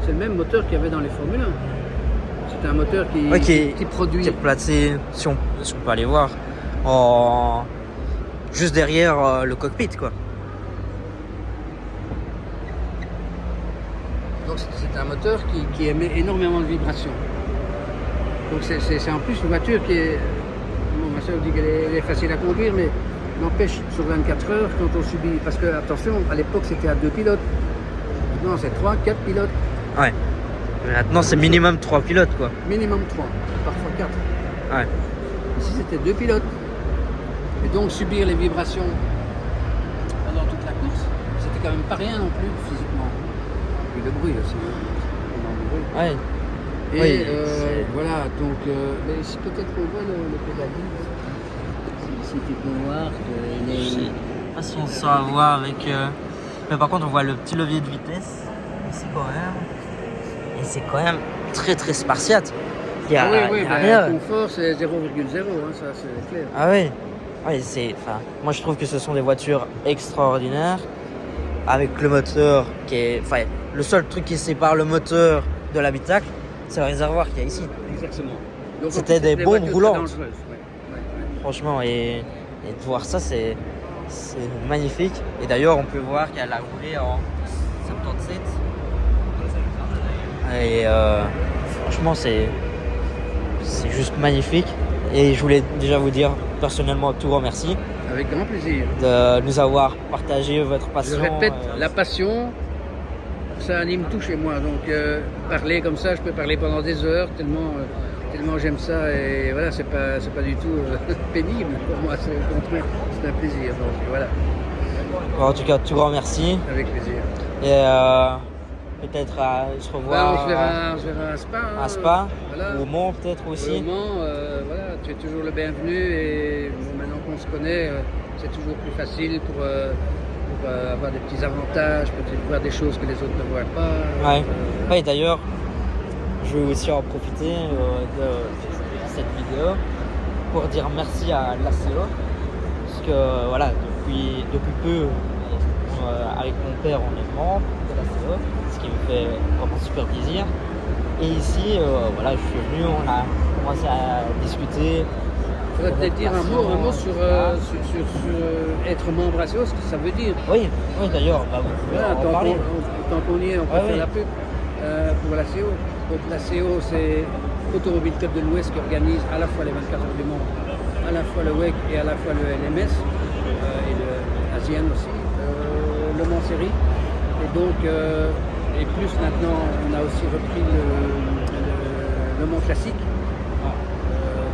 C'est le même moteur qu'il y avait dans les Formule 1. C'est un moteur qui produit. Qui est placé, si on peut aller voir, juste derrière le cockpit, quoi. Donc c'est un moteur qui émet énormément de vibrations. Donc c'est en plus une voiture qui est... Bon, ma soeur dit qu'elle est facile à conduire, mais n'empêche, sur 24 heures, quand on subit... Parce que, attention, à l'époque, c'était à 2 pilotes. Maintenant, c'est 3, 4 pilotes. Ouais. Mais maintenant, c'est minimum 3 pilotes, quoi. Minimum 3, parfois 4. Ouais. Ici, c'était 2 pilotes. Et donc, subir les vibrations pendant toute la course, c'était quand même pas rien non plus, physiquement. Et le bruit aussi. Énorme bruit. Ouais. Et Oui, c'est- voilà, donc mais ici peut-être qu'on voit le pédalier. Si tu peux voir qu'il Je sais est... pas si on saura voir avec. Mais par contre, on voit le petit levier de vitesse ici quand même. Et c'est quand même très très spartiate. Il y a, Ah oui, il y a ben, rien. le confort c'est 0,0, hein, ça c'est clair. Ah oui. Ouais, moi je trouve que ce sont des voitures extraordinaires avec le moteur qui est. Enfin, le seul truc qui sépare le moteur de l'habitacle, c'est le réservoir qu'il y a ici. Exactement. Donc, C'était en plus, des c'est bombes voitures très roulantes. dangereuses, ouais. Franchement, et de voir ça, c'est magnifique. Et d'ailleurs, on peut voir qu'elle a roulé en 77. Et franchement, c'est juste magnifique. Et je voulais déjà vous dire personnellement tout grand merci Avec grand plaisir. de nous avoir partagé votre Je passion. répète, la passion, ça anime tout chez moi. Donc parler comme ça, je peux parler pendant des heures tellement j'aime ça. Et voilà, c'est pas du tout pénible pour moi. C'est au contraire, c'est un plaisir. Donc voilà, Bon, en tout cas, tout grand merci. avec plaisir. Et peut-être à se Bah, revoir on se verra à Spa. Hein, à Spa, voilà. ou au Mans peut-être Au aussi. Mans, voilà, tu es toujours le bienvenu. Et bon, maintenant qu'on se connaît, c'est toujours plus facile pour avoir des petits avantages, peut-être voir des choses que les autres ne voient pas. Ouais. Ouais, d'ailleurs, je vais aussi en profiter de cette vidéo pour dire merci à l'ACO. Parce que voilà, depuis peu, avec mon père, on est membre de l'ACO, ce qui me fait vraiment super plaisir. Et ici, voilà, je suis venu, on a commencé à discuter. Il faudrait peut-être dire un mot sur être membre ACO, ce que ça veut dire. Oui, d'ailleurs, bah, vous pouvez Voilà, en parler. tant qu'on y est, on peut Ouais, faire oui. la pub pour l'ACO. Donc l'ACO, c'est Automobile Club de l'Ouest qui organise à la fois les 24 heures du Mans, à la fois le WEC et à la fois le LMS, et le ASIAN aussi, le Mans Série. Et donc, et plus maintenant, on a aussi repris le Mans Classique.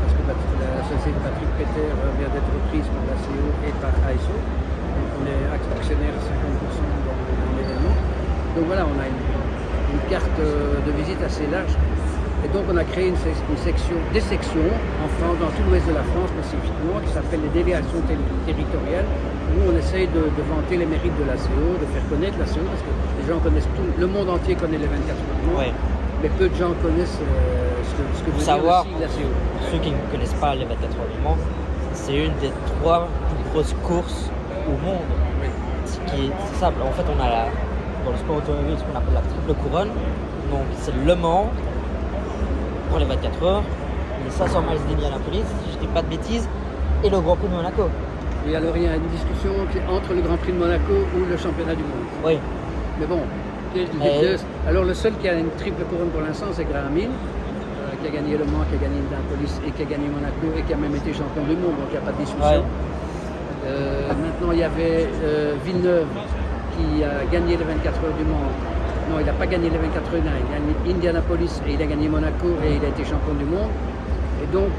Parce que la société Patrick Peter vient d'être reprise par la CO et par ASO. Donc on est actionnaire à 50% dans l'événement. Donc voilà, on a une carte de visite assez large. Et donc on a créé des sections en France, dans tout l'ouest de la France spécifiquement, qui s'appellent les délégations territoriales, où on essaye de vanter les mérites de l'ACO, de faire connaître l'ACO, parce que les gens connaissent tout, le monde entier connaît les 24 heures du Mans, Ouais. mais peu de gens connaissent ce que veut dire savoir, aussi l'ACO. pour ceux qui ne connaissent pas les 24 heures du Mans, c'est une des 3 plus grosses courses au monde. Oui. C'est simple, en fait on a dans le sport automobile ce qu'on appelle la triple couronne. Donc c'est Le Mans pour les 24 heures, les 500 miles d'Indianapolis, si je dis pas de bêtises, et le Grand Prix de Monaco. Oui, alors il y a une discussion entre le Grand Prix de Monaco ou le championnat du monde. Oui. Mais bon, alors le seul qui a une triple couronne pour l'instant, c'est Graham Hill, qui a gagné Le Mans, qui a gagné Indianapolis et qui a gagné Monaco et qui a même été champion du monde, donc il n'y a pas de discussion. Ouais. Maintenant, il y avait Villeneuve qui a gagné les 24 heures du Mans. Non, il n'a pas gagné les 24 heures, il a gagné Indianapolis et il a gagné Monaco et il a été champion du monde. Et donc,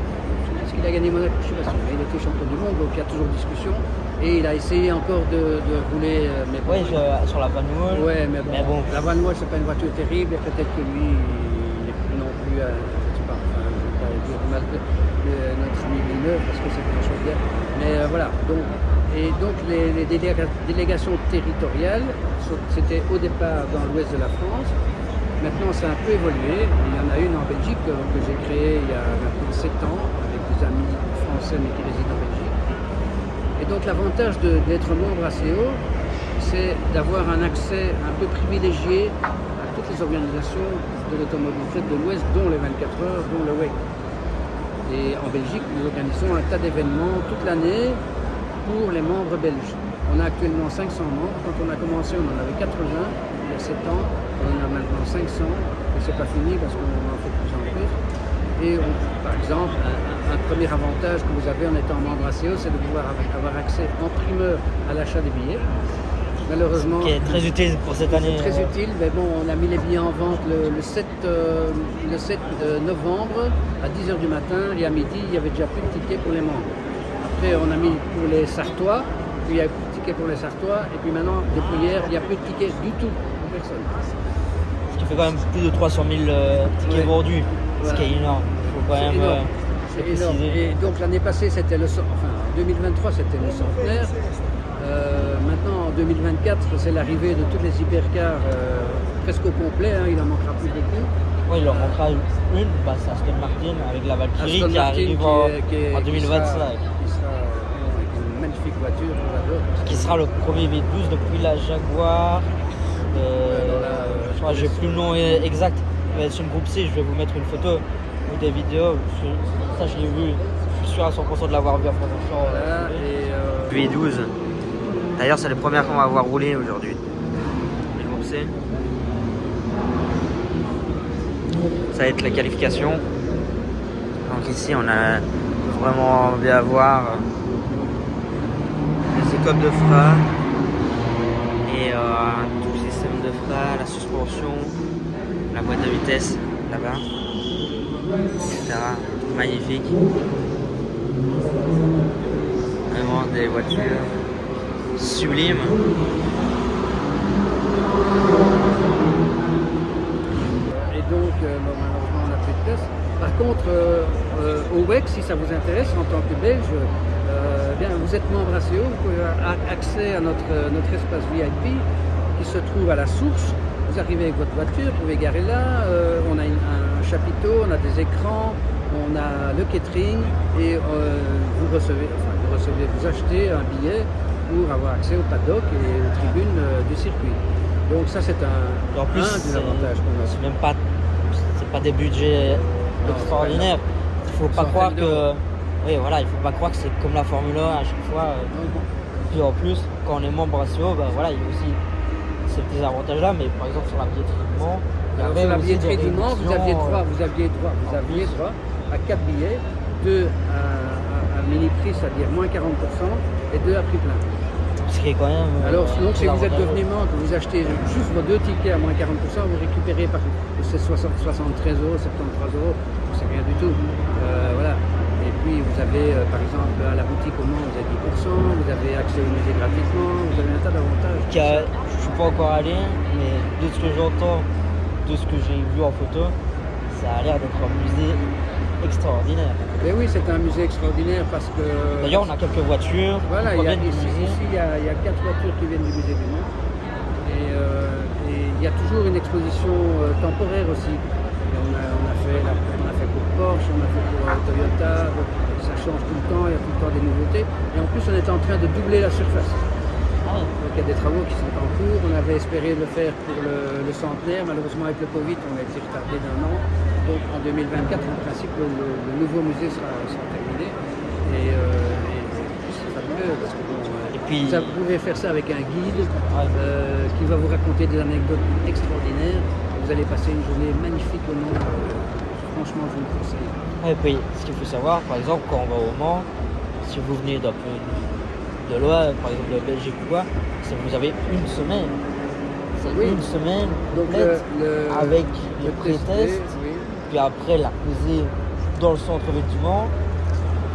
est-ce qu'il a gagné Monaco? Je ne suis pas sûr, mais il a été champion du monde, donc il y a toujours discussion. Et il a essayé encore de rouler. Mais bon, sur la Van Wall. Ouais, mais bon. La Van Wall, c'est pas une voiture terrible, et peut-être que lui, il n'est plus non plus. Je ne sais pas, enfin, je ne vais pas dire mal de notre ami Villeneuve, parce que c'est une chose bien. Mais voilà. Donc les délégations territoriales, c'était au départ dans l'ouest de la France. Maintenant, ça a un peu évolué. Il y en a une en Belgique que j'ai créée il y a maintenant 7 ans avec des amis français mais qui résident en Belgique. Et donc l'avantage d'être membre ACO, c'est d'avoir un accès un peu privilégié à toutes les organisations de l'automobile de l'Ouest, dont les 24 heures, dont le WEC. Et en Belgique, nous organisons un tas d'événements toute l'année pour les membres belges. On a actuellement 500 membres. Quand on a commencé, on en avait 80 il y a 7 ans. On en a maintenant 500 et c'est pas fini parce qu'on en fait de plus en plus. Et par exemple, un premier avantage que vous avez en étant membre ACO, c'est de pouvoir avoir accès en primeur à l'achat des billets. Malheureusement, qui est très utile pour cette année. C'est très utile, mais bon, on a mis les billets en vente le 7 novembre à 10h du matin et à midi, il n'y avait déjà plus de tickets pour les membres. Après, on a mis pour les Sartois, puis il y a plus de tickets pour les Sartois, et puis maintenant, depuis hier, il n'y a plus de tickets du tout pour personne. Ce qui fait quand même plus de 300 000 tickets vendus, ce qui est énorme. Il faut quand même c'est énorme. Et donc l'année passée, c'était en 2023, c'était le centenaire. Maintenant, en 2024, c'est l'arrivée de toutes les hypercars presque au complet, hein, il en manquera plus beaucoup. Oui, il en manquera une, c'est Aston Martin avec la Valkyrie qui arrive en 2025. Qui sera une magnifique voiture, j'adore. Qui sera le premier V12 depuis la Jaguar. Je n'ai plus le nom exact, mais sur le groupe C, je vais vous mettre une photo ou des vidéos. Ça, je l'ai vu, je suis sûr à 100% de l'avoir vu à Francorchamps. V12. D'ailleurs, c'est les premières qu'on va voir rouler aujourd'hui. Le groupe C. Ça va être la qualification. Donc ici, on a vraiment bien voir les écopes de frein et tout le système de frein, la suspension, la boîte de vitesse là-bas, etc. Magnifique. Vraiment des voitures sublimes. Et donc, malheureusement, on n'a plus de place. Par contre, au WEC, si ça vous intéresse, en tant que Belge, bien, vous êtes membre ACO, vous pouvez avoir accès à notre espace VIP qui se trouve à la source. Vous arrivez avec votre voiture, vous pouvez garer là, on a un chapiteau, on a des écrans, on a le catering et vous achetez un billet pour avoir accès au paddock et aux tribunes du circuit. Donc ça, c'est un des avantages qu'on a. C'est même pas, des budgets extraordinaires. Il faut pas croire que, il faut pas croire que c'est comme la Formule 1 à chaque fois. Puis en plus, quand on est membre ACO, il y a aussi ces petits avantages-là, mais par exemple sur la billetterie du Mans, sur la billetterie du Mans, vous aviez droit à 4 billets, 2 à mini prix, c'est-à-dire moins 40%, et 2 à prix plein. Ce qui est quand même. Alors, donc, si vous êtes devenu membre, vous achetez juste vos 2 tickets à moins 40%, vous récupérez c'est 73 €, 73 €, c'est rien du tout. Voilà. Et puis, vous avez, par exemple, à la boutique au Mans, vous avez 10%, vous avez accès au musée gratuitement, vous avez un tas d'avantages. Je ne suis pas encore allé, mais de ce que j'entends, de ce que j'ai vu en photo, ça a l'air d'être un musée extraordinaire. Mais oui, c'est un musée extraordinaire parce que... D'ailleurs, on a quelques voitures. Voilà, ici, il y a 4 voitures qui viennent du musée du Mans. Et il y a toujours une exposition temporaire aussi. Et on a fait pour Porsche, on a fait pour Toyota, ça change tout le temps, il y a tout le temps des nouveautés. Et en plus, on est en train de doubler la surface. Donc il y a des travaux qui sont en cours. On avait espéré le faire pour le centenaire. Malheureusement, avec le Covid, on a été retardé d'1 an. Donc en 2024, en principe, le nouveau musée sera terminé. Et ça peu. Parce que, bon, Et puis, vous pouvez faire ça avec un guide ouais. qui va vous raconter des anecdotes extraordinaires. Vous allez passer une journée magnifique au Mans. Franchement, je vous le conseille. Et puis, ce qu'il faut savoir, par exemple, quand on va au Mans, si vous venez d'un peu de loin, par exemple de Belgique ou quoi, c'est que vous avez une semaine. C'est Oui. une semaine Donc, complète avec le les pré-tests, oui. puis après la pesée dans le centre-ville du Mans,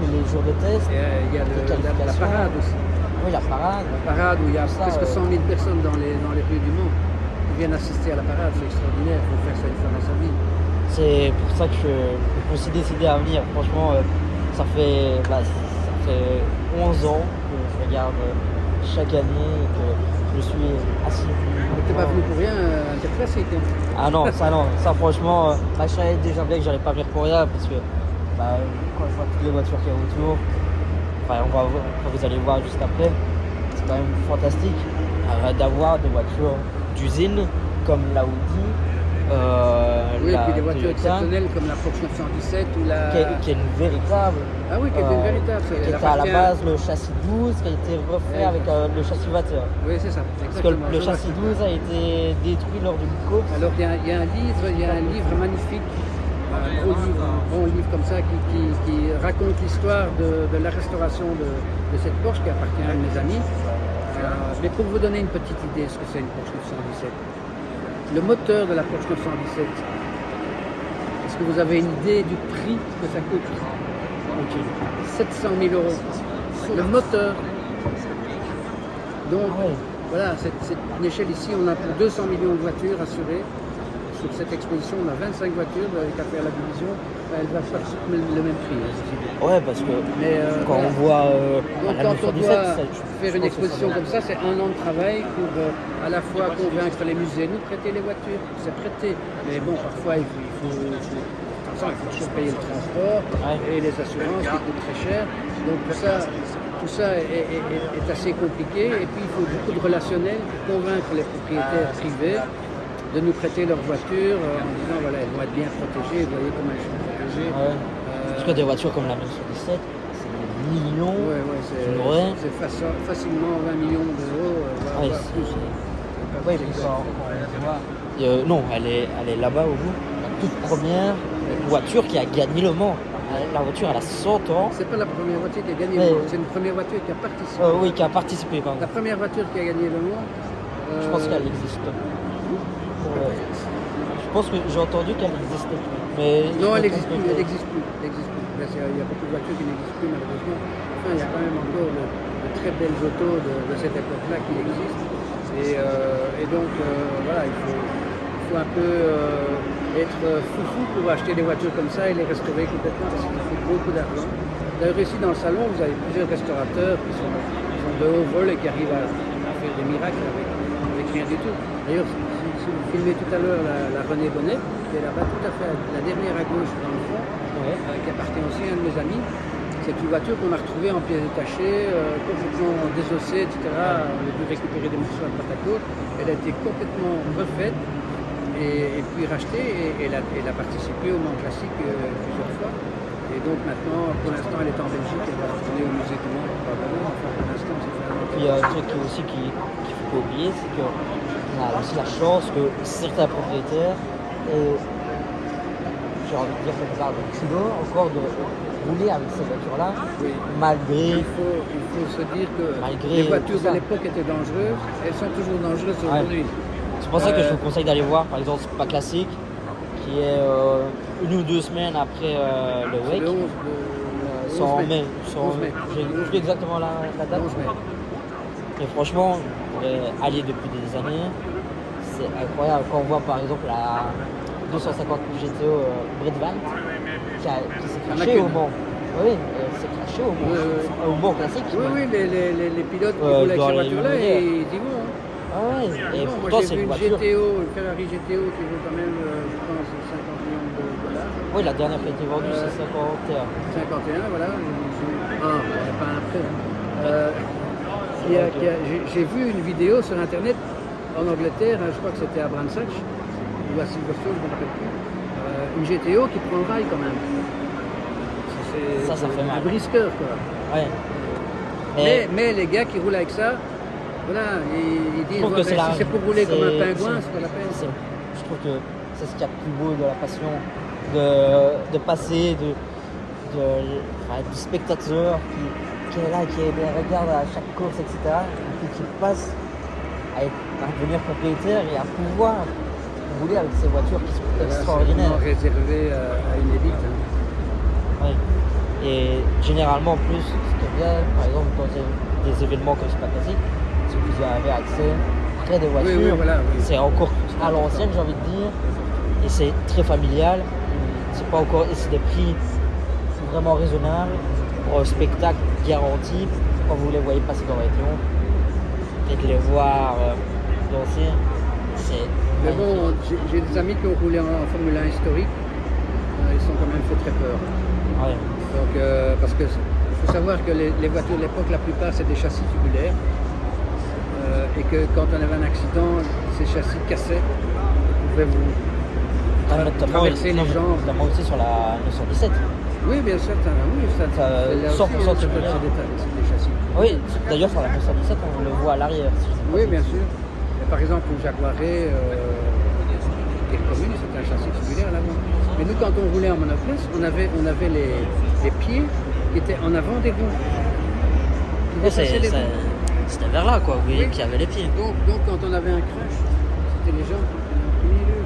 puis les jours de test. Et il y a la qualifications. parade aussi. Oui, la parade. La parade où il y a Ça, presque 100 000 personnes dans les rues du Mans qui viennent assister à la parade. C'est extraordinaire. Il faut faire ça une fois dans sa vie. C'est pour ça que je me suis décidé à venir. Franchement, ça fait 11 ans que je regarde chaque année et que je suis assis. Mais t'es pas venu pour rien à Interclassique. Hein. Ah non, ça franchement, je savais déjà bien que j'allais pas venir pour rien parce que quand je vois toutes les voitures qu'il y a autour, vous allez voir juste après, c'est quand même fantastique d'avoir des voitures d'usine comme la Audi. Oui, et la puis des voitures Toyota, exceptionnelles comme la Porsche 917 ou la... qui est une véritable. Ah oui, qui est une véritable. Qui était à la base le châssis 12, qui a été refait avec le châssis 21. Oui, c'est ça. Parce que le châssis 12 a été détruit lors d'une course. Alors il y a un livre magnifique, un gros livre comme ça qui raconte l'histoire de la restauration de cette Porsche qui appartient à un de mes amis. Mais pour vous donner une petite idée de ce que c'est une Porsche 917, le moteur de la Porsche 917, est-ce que vous avez une idée du prix que ça coûte? 700 000 euros. Le moteur. Donc, voilà, c'est une échelle ici. On a pour 200 millions de voitures assurées. Sur cette exposition, on a 25 voitures avec à faire la division. Elle va pas le même prix. Ouais, parce que quand on voit la quand on 917, doit faire une exposition comme ça, c'est 1 an de travail pour à la fois convaincre les musées, nous prêter les voitures, c'est prêté. Mais bon, parfois il faut toujours payer le transport et les assurances qui coûtent très cher. Donc tout ça est assez compliqué. Et puis il faut beaucoup de relationnel pour convaincre les propriétaires privés de nous prêter leurs voitures en disant voilà, elles vont être bien protégées, vous voyez comment elles sont protégées. Parce que des voitures comme la 917, c'est des millions. C'est facilement 20 millions d'euros, voire plus. Oui, puis ça, non, elle est là-bas au bout. La toute première voiture qui a gagné le Mans. La voiture, elle a 100 ans. C'est pas la première voiture qui a gagné le Mans, c'est une première voiture qui a participé. Oui, qui a participé, pardon. La première voiture qui a gagné le Mans. Je pense qu'elle existe. Je pense que j'ai entendu qu'elle existait plus. Mais non, elle n'existe plus. Il y a beaucoup de voitures qui n'existent plus malheureusement. Enfin, il y a quand même encore de très belles autos de cette époque-là qui existent. Et donc, voilà, il faut un peu être foufou pour acheter des voitures comme ça et les restaurer complètement parce que ça coûte beaucoup d'argent. D'ailleurs, ici dans le salon, vous avez plusieurs restaurateurs qui sont de haut vol et qui arrivent à faire des miracles avec rien du tout. D'ailleurs, si vous filmez tout à l'heure la René Bonnet, qui est là-bas tout à fait, la dernière à gauche dans le fond, qui appartient aussi à un de mes amis, c'est une voiture qu'on a retrouvée en pièces détachées, complètement désossée, etc. On a dû récupérer des morceaux à droite à gauche. Elle a été complètement refaite et puis rachetée et elle a participé au Mans Classique plusieurs fois. Et donc maintenant, pour l'instant, elle est en Belgique, elle va retourner au musée du Mans probablement. Enfin, pour l'instant, c'est fait. Puis il y a un truc aussi qu'il ne faut pas oublier, c'est qu'on a aussi la chance que certains propriétaires aient, j'ai envie de dire comme ça, le culot encore de rouler avec ces voitures-là, malgré... Il faut se dire que les voitures de l'époque étaient dangereuses, elles sont toujours dangereuses aujourd'hui. C'est pour ça que je vous conseille d'aller voir, par exemple, Spa Classique, qui est 1 ou 2 semaines après le WEC. Le 11 mai. J'ai plus exactement la date. 11 mai. Et franchement, aller depuis des années, c'est incroyable. Quand on voit par exemple la 250 GTO Bredvant qui s'est crashée au Mans. Oui, c'est crashé au Mans. Au Mans Classique. Oui, les pilotes qui roulent avec ces voitures-là, ils y vont. Ah ouais, et bon, pourtant c'est une voiture. Une Ferrari GTO qui vaut quand même, je pense, 50 millions de dollars. Oui, la dernière qui a été vendue, c'est 51. 51, voilà. Pas un prêt. J'ai vu une vidéo sur internet en Angleterre, je crois que c'était à Brandsatch ou à Silverstone, je ne me rappelle plus. Une GTO qui prend le rail quand même. Ça fait mal. Un brisqueur quoi. Ouais. Mais les gars qui roulent avec ça, voilà, ils disent trouve que si c'est pour rouler comme un pingouin, c'est pas la peine. Je trouve que c'est ce qu'il y a de plus beau de la passion, de passer du spectateur qui est là, qui regarde à chaque course, etc. Et puis qui passe à devenir propriétaire et à pouvoir rouler avec ces voitures qui sont extraordinaires. C'est réservé à une élite. Hein. Oui. Et généralement, en plus, ce qui est bien, par exemple, dans des événements comme Spa Classic, c'est que vous avez accès près des voitures. Oui. C'est encore à l'ancienne, j'ai envie de dire. Et c'est très familial. C'est pas encore. Et c'est des prix vraiment raisonnables pour un spectacle garanti. Quand vous les voyez passer dans l'avion, et de les voir danser, c'est. Mais bon, j'ai des amis qui ont roulé en Formule 1 historique. Ils sont quand même fait très peur. Ouais. Donc, parce que il faut savoir que les voitures de l'époque, la plupart, c'est des châssis tubulaires. Et que quand on avait un accident, ces châssis cassaient. Vous pouvez vous traverser les jambes. Notamment aussi sur la 917. Oui, bien sûr. C'est 100% tubulaire. C'est des châssis. Oui, d'ailleurs sur la 917, on le voit à l'arrière. Oui, bien sûr. Et par exemple, le Jaguaret, qui est commune, c'est un châssis tubulaire à l'avant. Mais nous, quand on roulait en monoplace, on avait les pieds qui étaient en avant des roues. C'était vers là, quoi, oui, qui avait les pieds. Donc, quand on avait un crash, c'était les gens qui étaient en premier lieu.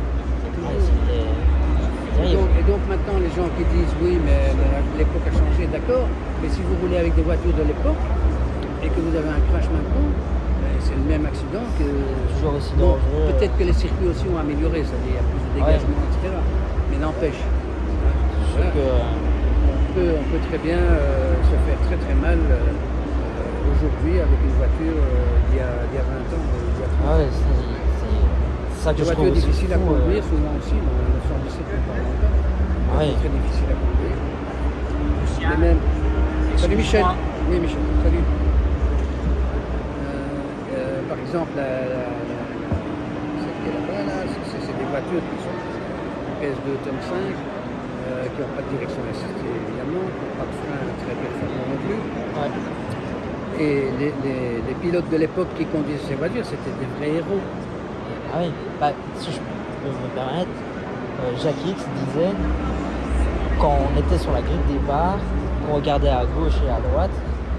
Et donc maintenant, les gens qui disent oui, mais l'époque a changé, d'accord, mais si vous roulez avec des voitures de l'époque et que vous avez un crash maintenant, c'est le même accident que. Toujours aussi dangereux. Peut-être que les circuits aussi ont amélioré, c'est-à-dire il y a plus de dégagement, etc. Mais n'empêche. Voilà. On peut très bien se faire très très mal aujourd'hui avec une voiture d'il y a 20 ans, il y a 30 ans. Ouais, c'est ça que je trouve voiture aussi difficile à fou, conduire, souvent aussi, dans le 917 on parle encore. Ouais. C'est très difficile à conduire. Et même. Salut Michel. Oui Michel, salut. Par exemple, celle qui est là-bas, là, c'est des voitures qui pèsent 2 tonnes 5, qui n'ont pas de direction assistée évidemment, qui n'ont pas de frein très performant non plus. Ouais. Et les pilotes de l'époque qui conduisaient ces voitures, c'était des vrais héros. Ah oui, si je peux me permettre, Jacques X disait, quand on était sur la grille de départ, on regardait à gauche et à droite,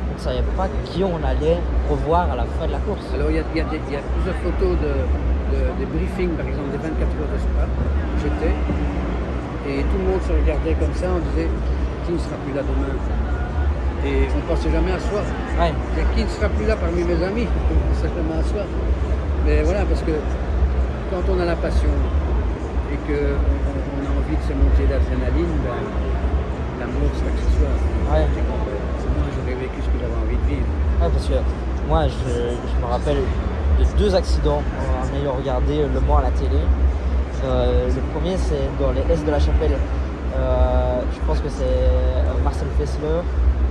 on ne savait pas qui on allait revoir à la fin de la course. Alors il y a plusieurs photos des briefings, par exemple, des 24 heures de Spa, où j'étais, et tout le monde se regardait comme ça, on disait, qui ne sera plus là demain? Et on ne pensait jamais à soi. Ouais. Qui ne sera plus là parmi mes amis? On ne pensait jamais à soi. Mais voilà, parce que quand on a la passion et qu'on a envie de se monter d'adrénaline, ben, l'amour c'est accessoire. Ouais. Moi j'aurais vécu ce que j'avais envie de vivre. Ouais, parce que moi je me rappelle de 2 accidents en ayant regardé Le Mans à la télé. Le premier c'est dans les S de la Chapelle. Je pense que c'est Marcel Fessler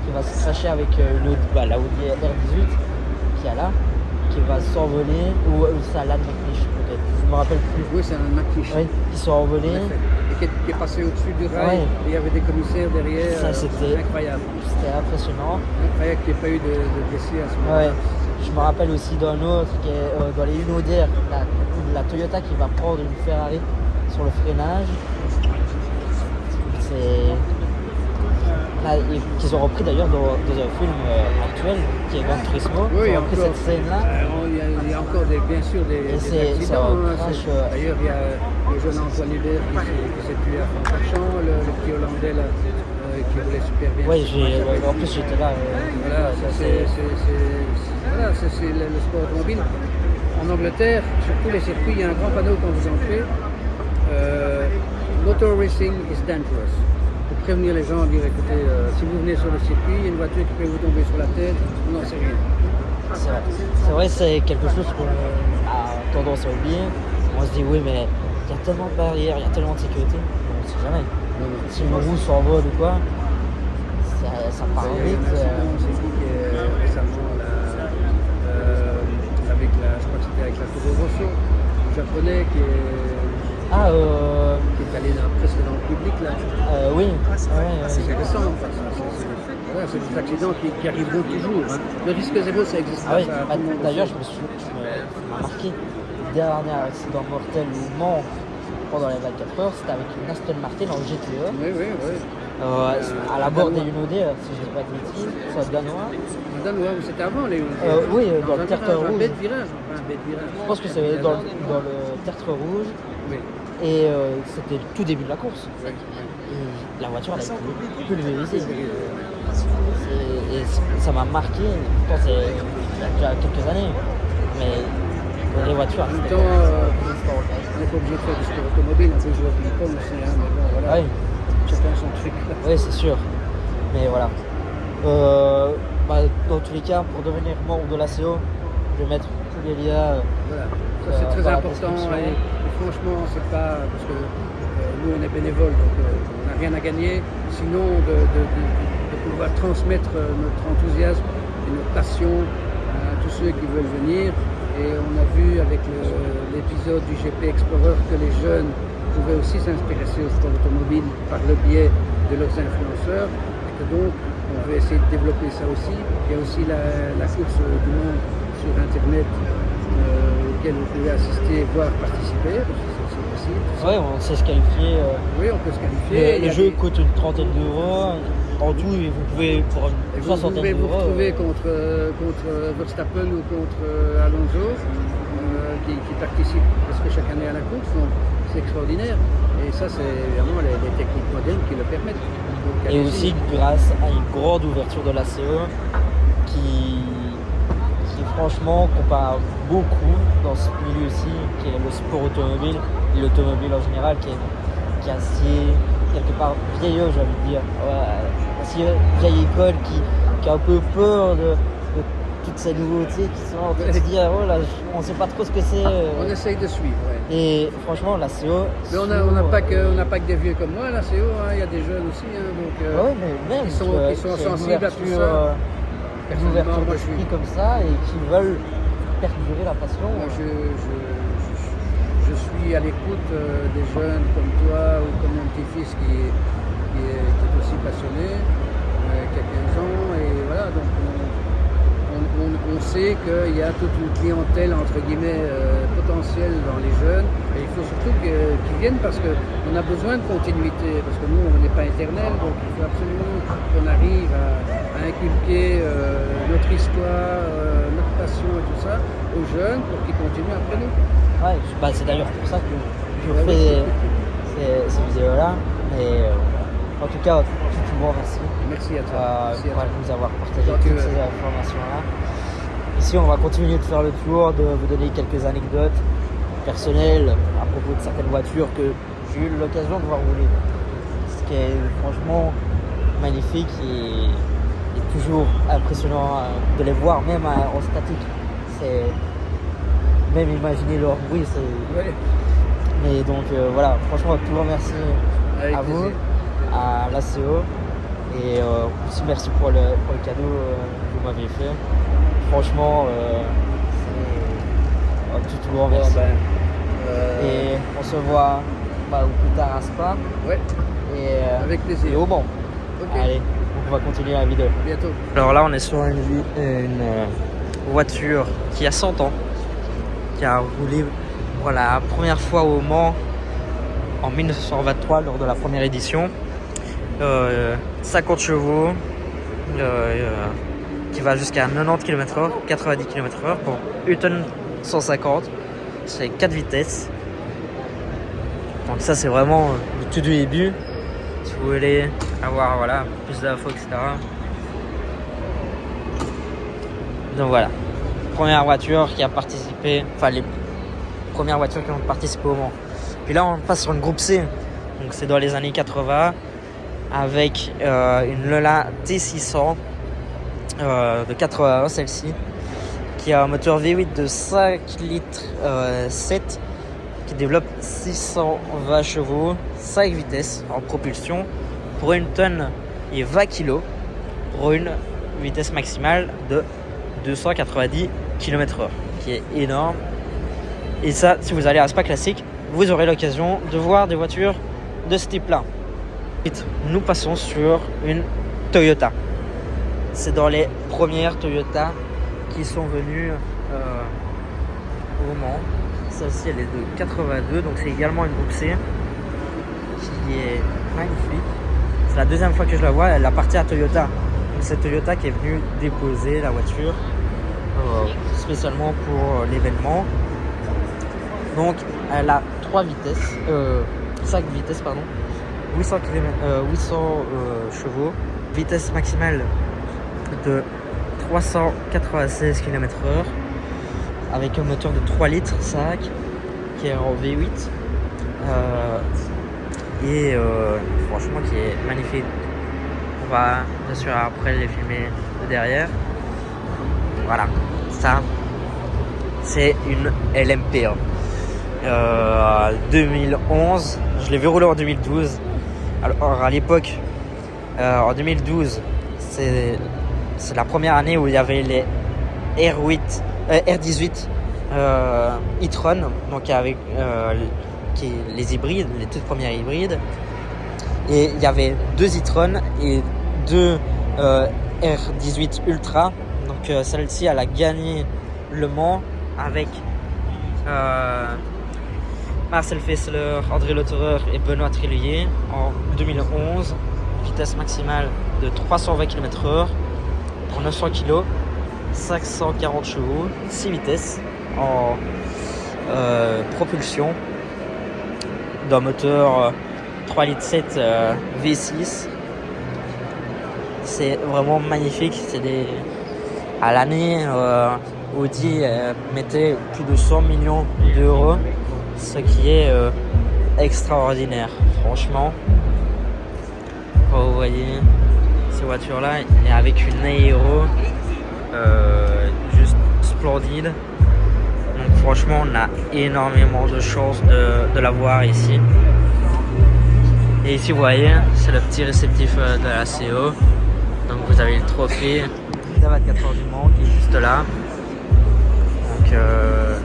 qui va se cracher avec la Audi R18 qui est là, qui va s'envoler, ou c'est Alan McNish peut-être, je me rappelle plus. Oui, c'est Alan McNish. Oui, qui sont envolés. Et qui est passé au-dessus du rail, et il y avait des commissaires derrière. Ça, c'était incroyable. C'était impressionnant. Incroyable qu'il n'y ait pas eu de blessés à ce moment-là. Ouais. Je me rappelle aussi d'un autre qui est dans les Unodières, la Toyota qui va prendre une Ferrari sur le freinage. C'est. Qu'ils ont repris d'ailleurs dans un film actuel qui est Gran Turismo. Oui, ils ont repris cette scène-là. Il y a encore bien sûr des accidents. D'ailleurs, il y a le jeune Antoine Hubert qui s'est tué à Francorchamps, le petit Hollandais là, qui roulait super bien. Oui, en plus j'étais là. Voilà, c'est le sport automobile. En Angleterre, sur tous les circuits, il y a un grand panneau quand vous entrez. Motor racing is dangerous. Pour prévenir les gens, dire écoutez, si vous venez sur le circuit, il y a une voiture qui peut vous tomber sur la tête, vous n'en savez rien. C'est vrai, c'est quelque chose qu'on a tendance à oublier. On se dit oui, mais il y a tellement de barrières, il y a tellement de sécurité, on ne sait jamais. Si une roue s'envole ou quoi, ça part vite. C'est dit récemment avec je crois que c'était avec la Toro Rosso, le japonais qui est allé presque dans le public là. Oui. C'est récent. Voilà, c'est des accidents qui arriveront toujours. Hein. Le risque zéro, ça existe Ah pas. oui, Ça, bah, tout le monde le d'ailleurs, sait. ça m'a marqué. Dernier accident mortel au Mans pendant les 24 heures, c'était avec une Aston Martin en GTE. Oui, oui, oui. À la bord des UNOD, si je ne dis pas de bêtises, c'est un Danois. En Danois, c'était avant les Oui, dans le un tertre virage, un rouge. bête virage, enfin un bête virage. Je pense que c'est dans le tertre rouge Oui. et c'était le tout début de la course. Oui. Et la voiture, elle a été pulvérisée. Et ça m'a marqué, pourtant c'est il y a déjà quelques années, mais les voitures, En même c'était temps, on n'est pas obligé de faire du sport automobile, on peut jouer au ping-pong aussi, hein, mais bon, voilà, oui, chacun son truc. oui, c'est sûr. Mais voilà. Dans tous les cas, pour devenir membre de l'ACO, je vais mettre tous les liens. Voilà, ça c'est très dans la important description. et franchement, c'est pas parce que nous on est bénévoles, donc on n'a rien à gagner, sinon de pouvoir transmettre notre enthousiasme et notre passion à tous ceux qui veulent venir. Et on a vu avec l'épisode du GP Explorer que les jeunes pouvaient aussi s'intéresser au sport automobile par le biais de leurs influenceurs et que donc on veut essayer de développer ça aussi. Il y a aussi la course du monde sur internet auquel vous pouvez assister, voire participer, parce que c'est possible. Ouais, on sait se qualifier. Oui, on peut se qualifier. Les jeux coûtent une trentaine d'euros. En tout, vous pouvez pour Et une vous soixantaine pouvez vous d'euros. retrouver contre Verstappen ou contre Alonso qui participent presque chaque année à la course. Donc c'est extraordinaire. Et ça, c'est vraiment les techniques modernes qui le permettent. Donc, Et allez-y. aussi grâce à une grande ouverture de l'ACO qui franchement compare beaucoup dans ce milieu-ci, qui est le sport automobile et l'automobile en général, qui est assez, quelque part, vieillot, j'ai envie de dire. Ouais, assez vieille école qui a un peu peur de toutes ces nouveautés qui sont en train de se dire, oh là, on ne sait pas trop ce que c'est. On essaye de suivre. Ouais. Et franchement, l'ACO. Mais on n'a pas que des vieux comme moi, là, c'est haut, hein, il y a des jeunes aussi. Hein, donc, Ouais, mais même qui sont sensibles à tout ça. Une ouverture d'esprit comme ça et qui veulent perdurer la passion. Moi, je suis à l'écoute des jeunes comme toi ou comme mon petit-fils qui est aussi passionné, qui a 15 ans. Et voilà, donc on sait qu'il y a toute une clientèle entre guillemets potentielle dans les jeunes. Et il faut surtout qu'ils viennent parce qu'on a besoin de continuité, parce que nous on n'est pas éternel, donc il faut absolument qu'on arrive à inculquer notre histoire, notre passion et tout ça aux jeunes pour qu'ils continuent après nous. Ouais, c'est d'ailleurs pour ça que je fais ces vidéos-là. Mais en tout cas, tout bon, merci. Merci à toi. Merci à pour toi. nous avoir partagé toutes ces informations-là. Ici, on va continuer de faire le tour, de vous donner quelques anecdotes personnelles à propos de certaines voitures que j'ai eu l'occasion de voir rouler. Ce qui est franchement magnifique et toujours impressionnant de les voir, même en statique. C'est même imaginer leur bruit. Ouais. Mais donc voilà, franchement, tout merci Avec à vous, plaisir. à l'ACO. Et aussi merci pour le cadeau que vous m'avez fait. Franchement, c'est tout grand merci. Bon, Et on se voit ou plus tard à Spa. Ouais, Et, avec plaisir. Et au Mans. Ok. Allez, on va continuer la vidéo. À bientôt. Alors là, on est sur une voiture qui a 100 ans, qui a roulé pour la première fois au Mans en 1923 lors de la première édition. 50 chevaux, qui va jusqu'à 90 km/h, 90 km/h pour 1 tonne 150. C'est 4 vitesses. Donc ça, c'est vraiment le tout début. Si vous voulez avoir plus d'infos, etc. Donc voilà, première voiture qui a participé, enfin les premières voitures qui ont participé au Mans. Puis là, on passe sur une groupe C. Donc c'est dans les années 80 avec une Lola T600 de 81, celle-ci, qui a un moteur V8 de 5 litres 7 qui développe 620 chevaux, 5 vitesses en propulsion pour 1 tonne et 20 kg pour une vitesse maximale de 290 km/h, qui est énorme. Et ça, si vous allez à Spa Classic, vous aurez l'occasion de voir des voitures de ce type-là. Nous passons sur une Toyota. c'est dans les premières Toyota qui sont venues au Mans. Celle-ci elle est de 82, donc c'est également une groupe C qui est magnifique. C'est la deuxième fois que je la vois, elle appartient à Toyota. Donc c'est Toyota qui est venue déposer la voiture spécialement pour l'événement. Donc elle a 5 vitesses, 800 chevaux, vitesse maximale de 396 km/h avec un moteur de 3 litres 5 qui est en V8 franchement qui est magnifique. On va bien sûr après les filmer de derrière. Voilà, ça c'est une LMP1 2011. Je l'ai vu rouler en 2012. Alors à l'époque en 2012 c'est la première année où il y avait les R18 e-tron, donc avec les hybrides, les toutes premières hybrides, et il y avait 2 e-tron et 2 R18 Ultra. Donc celle-ci elle a gagné Le Mans avec Marcel Fessler, André Lotterer et Benoît Trélier en 2011. Vitesse maximale de 320 km/h pour 900 kg, 540 chevaux, 6 vitesses en propulsion d'un moteur 3,7 litres V6. C'est vraiment magnifique. À l'année, Audi mettait plus de 100 millions d'euros, ce qui est extraordinaire. Franchement, quand vous voyez ces voitures-là, et avec une aéro juste splendide. Donc franchement, on a énormément de chance de la voir ici. Et ici, vous voyez, c'est le petit réceptif de la CO. Donc vous avez le trophée des 24 heures du Mans qui est juste là.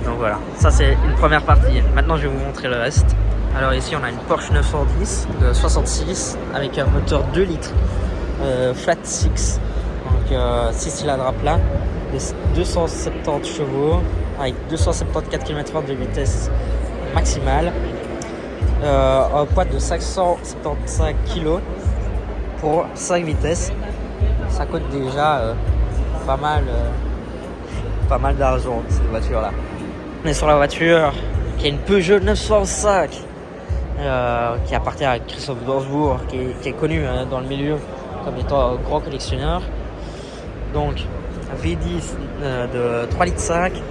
Donc voilà, ça c'est une première partie. Maintenant je vais vous montrer le reste. Alors ici on a une Porsche 910 de 66 avec un moteur 2 litres flat 6, donc 6 cylindres à plat, de 270 chevaux avec 274 km/h de vitesse maximale, un poids de 575 kg pour 5 vitesses. Ça coûte déjà pas mal d'argent cette voiture là. On est sur la voiture qui est une Peugeot 905 qui appartient à Christophe Dorsbourg, qui est connu dans le milieu comme étant un grand collectionneur. Donc V10 de 3,5 litres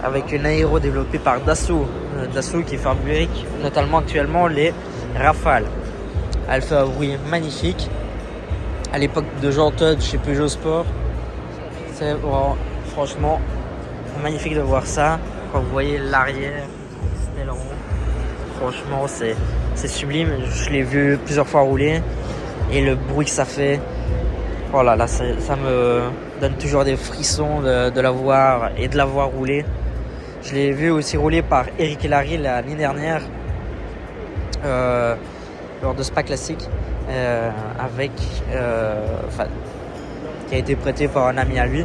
avec une aéro développée par Dassault. Dassault qui fabrique notamment actuellement les Rafale. Elle fait un bruit magnifique. À l'époque de Jean Todt chez Peugeot Sport, c'est franchement magnifique de voir ça. Quand vous voyez l'arrière, c'est rond. Franchement, c'est sublime. Je l'ai vu plusieurs fois rouler et le bruit que ça fait, oh là là, ça me donne toujours des frissons de la voir et de la voir rouler. Je l'ai vu aussi rouler par Eric Hellary l'année dernière lors de Spa Classique, qui a été prêté par un ami à lui.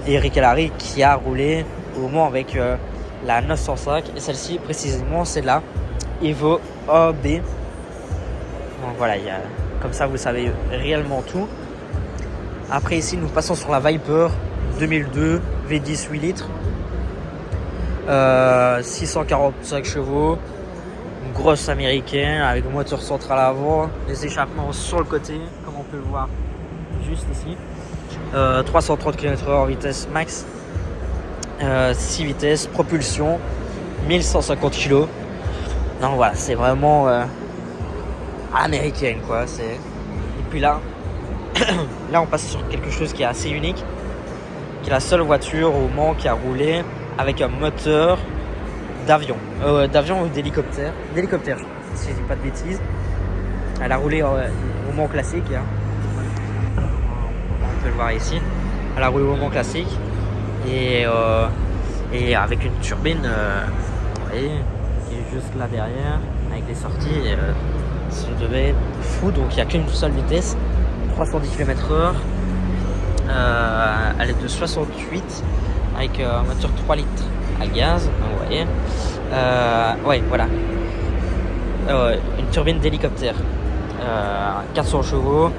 Eric Hellary qui a roulé au Mans avec la 905, et celle-ci précisément c'est la Evo AB. Donc voilà, comme ça vous savez réellement tout. Après ici nous passons sur la Viper 2002 V10 8 litres, 645 chevaux, une grosse américaine avec le moteur central avant, les échappements sur le côté comme on peut le voir juste ici. 330 km/h vitesse max, 6 vitesses, propulsion, 1150 kg. Donc voilà, c'est vraiment américaine quoi. Et puis là on passe sur quelque chose qui est assez unique, qui est la seule voiture au Mans qui a roulé avec un moteur d'avion ou d'hélicoptère, si je dis pas de bêtises. Elle a roulé au Mans classique, hein. On peut le voir ici. Elle a roulé au Mans classique et avec une turbine, vous voyez, qui est juste là derrière, avec les sorties. Ça devait être fou. Donc il n'y a qu'une seule vitesse, 310 km/h, Elle est de 68 avec un moteur 3 litres à gaz, vous voyez. Ouais, voilà. Une turbine d'hélicoptère. 400 chevaux.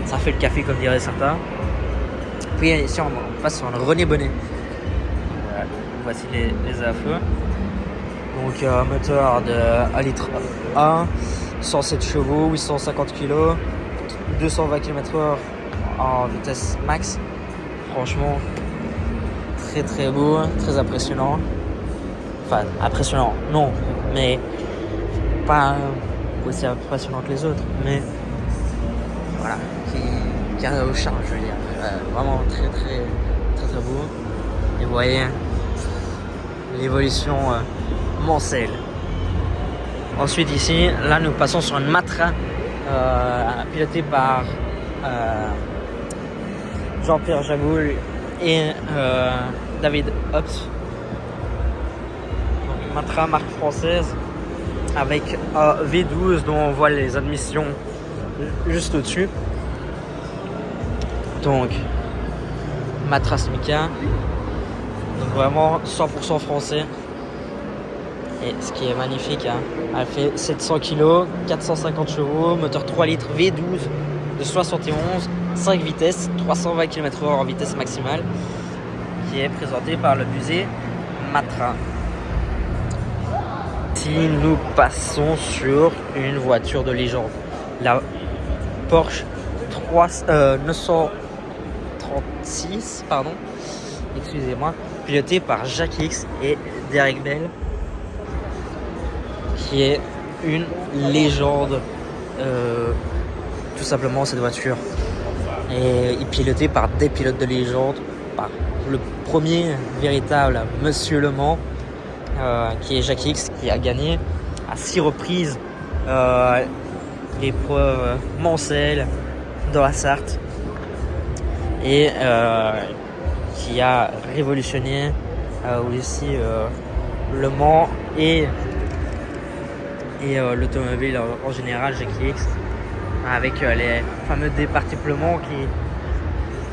Ça fait le café comme diraient certains. Puis ici on passe sur un René Bonnet. Voici les infos. Donc un moteur de 1 litre 1, 107 chevaux, 850 kg, 220 km/h en vitesse max. Franchement, très très beau, très impressionnant. Enfin, impressionnant, non, mais pas aussi impressionnant que les autres, mais voilà, qui a au charme, je veux dire. Vraiment très très très très beau. Et vous voyez l'évolution Mancel. Ensuite ici, là nous passons sur une Matra pilotée par Jean-Pierre Jagoul et David Hobbs. Donc Matra marque française avec un V12 dont on voit les admissions juste au-dessus. Donc Matra Smica, donc vraiment 100% français. Et ce qui est magnifique, hein, elle fait 700 kg, 450 chevaux, moteur 3 litres V12 de 71, 5 vitesses, 320 km/h en vitesse maximale, qui est présenté par le musée Matra. Si nous passons sur une voiture de légende, la Porsche 936, pardon, excusez-moi, pilotée par Jacques X et Derek Bell, qui est une légende, tout simplement cette voiture. Et pilotée par des pilotes de légende, par le premier véritable Monsieur Le Mans, qui est Jacques X, qui a gagné à 6 reprises l'épreuve Mancel dans la Sarthe, et qui a révolutionné aussi Le Mans et l'automobile en général, Jacques X, avec les fameux départiplements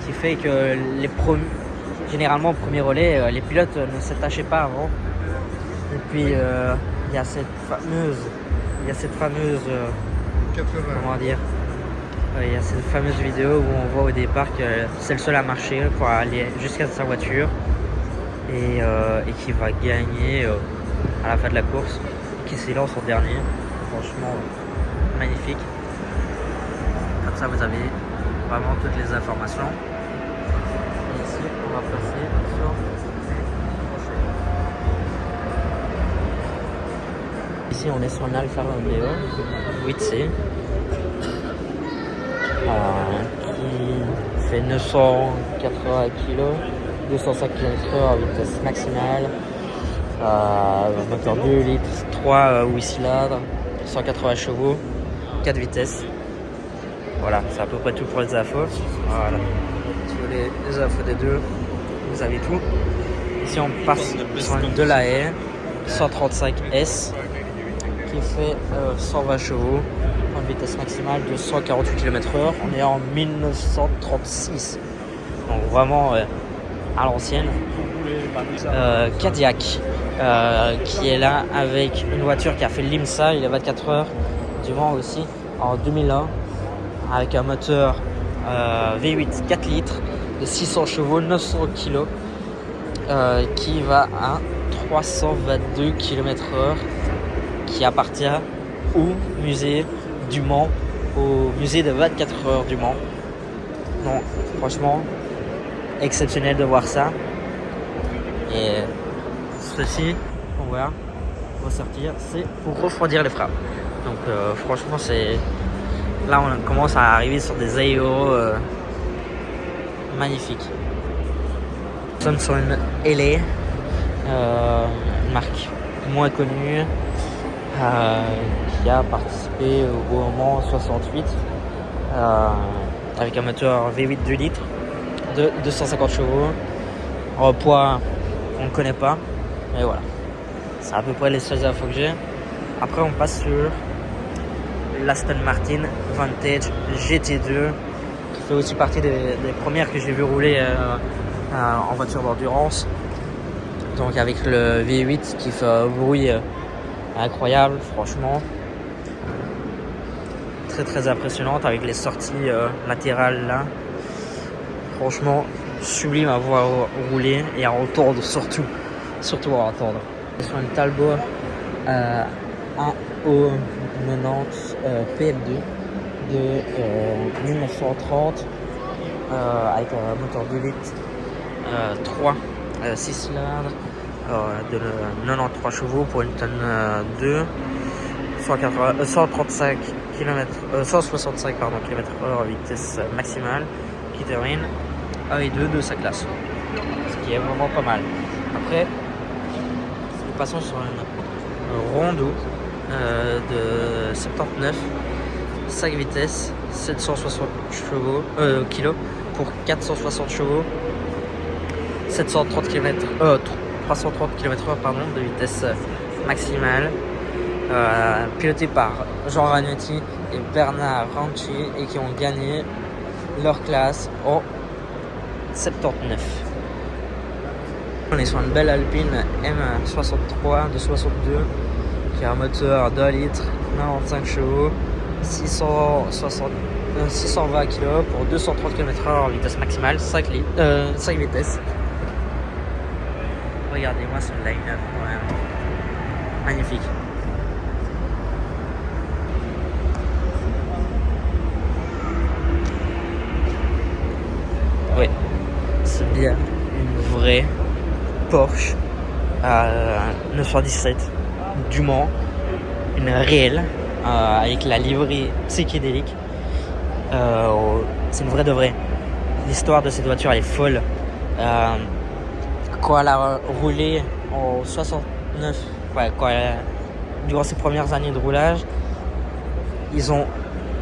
qui fait que généralement au premier relais, les pilotes ne s'attachaient pas avant. Et puis il y a cette fameuse comment dire, il y a cette fameuse vidéo où on voit au départ que c'est le seul à marcher pour aller jusqu'à sa voiture et qui va gagner à la fin de la course, qui s'élance en dernier. Franchement magnifique. Comme ça vous avez vraiment toutes les informations. Et ici on va passer sur ici on est sur un Alfa Romeo 8C qui fait 980 kg, 205 km/h à vitesse maximale, moteur 2 litres, 3 8 cylindres, 180 chevaux, 4 vitesses. Voilà, c'est à peu près tout pour les infos. Voilà. Si vous voulez les infos des deux, vous avez tout. Ici on passe sur une Delahaye 135S qui fait 120 chevaux, en vitesse maximale de 148 km/h. On est en 1936, donc vraiment à l'ancienne. Cadillac qui est là avec une voiture qui a fait l'IMSA, il est 24 heures du Mans aussi, en 2001, avec un moteur V8 4 litres de 600 chevaux, 900 kg, qui va à 322 km/h, qui appartient au musée du Mans, au musée de 24 heures du Mans. Donc franchement exceptionnel de voir ça. Et ceci, on va ressortir, c'est pour refroidir les freins. Donc franchement c'est là on commence à arriver sur des aéros magnifiques. Nous sommes sur une LA, une marque moins connue, qui a participé au Mans 68 avec un moteur V8 2 litres de 250 chevaux. En poids on ne connaît pas, mais voilà, c'est à peu près les seules infos que j'ai. Après on passe sur l'Aston Martin Vantage GT2 qui fait aussi partie des premières que j'ai vu rouler en voiture d'endurance. Donc avec le V8 qui fait un bruit incroyable, franchement. Très très impressionnante avec les sorties latérales là. Franchement, sublime à voir rouler et à entendre surtout à entendre. Sur une Talbot 1O90 PL2 de 1930 avec un moteur 2 litres 6 cylindres de 93 chevaux pour une tonne 2, 135 km, 165 km/h vitesse maximale qui termine 1 et 2 de sa classe, ce qui est vraiment pas mal. Après, nous passons sur une Rondo de 79, 5 vitesses, 760 chevaux, kg pour 460 chevaux, 330 km/h de vitesse maximale, piloté par Jean Ragnotti et Bernard Ranchi et qui ont gagné leur classe en 79. On est sur une belle Alpine M63 de 62 qui a un moteur 2 litres, 95 chevaux, 620 kg pour 230 km/h vitesse maximale, 5 vitesses. Regardez-moi ce line-up, vraiment magnifique. Oui, c'est bien une vraie Porsche 917 du Mans, une réelle avec la livrée psychédélique. C'est une vraie de vraie. L'histoire de cette voiture elle est folle. Quand elle a roulé en 69, durant ses premières années de roulage, ils ont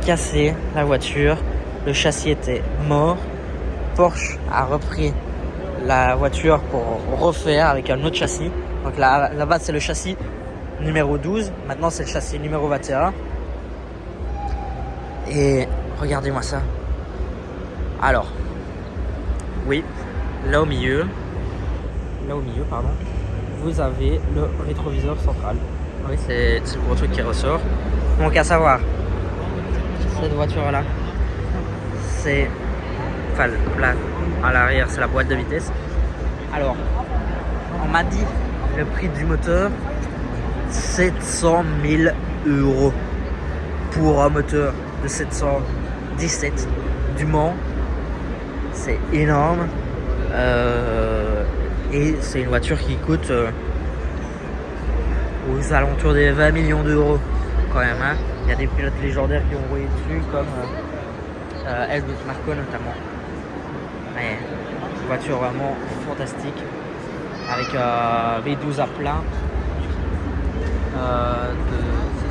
cassé la voiture, le châssis était mort. Porsche a repris la voiture pour refaire avec un autre châssis. Donc là-bas c'est le châssis numéro 12, maintenant c'est le châssis numéro 21. Et regardez-moi ça. Alors, oui, là au milieu, vous avez le rétroviseur central. Oui, c'est le gros truc qui ressort. Donc à savoir, cette voiture-là, c'est... Enfin, là, à l'arrière, c'est la boîte de vitesse. Alors, on m'a dit le prix du moteur, 700 000 € pour un moteur de 717 du Mans. C'est énorme. Et c'est une voiture qui coûte aux alentours des 20 millions d'euros quand même. Hein. Il y a des pilotes légendaires qui ont roulé dessus, comme Helmut Marko notamment. Mais une voiture vraiment fantastique avec V12 à plat de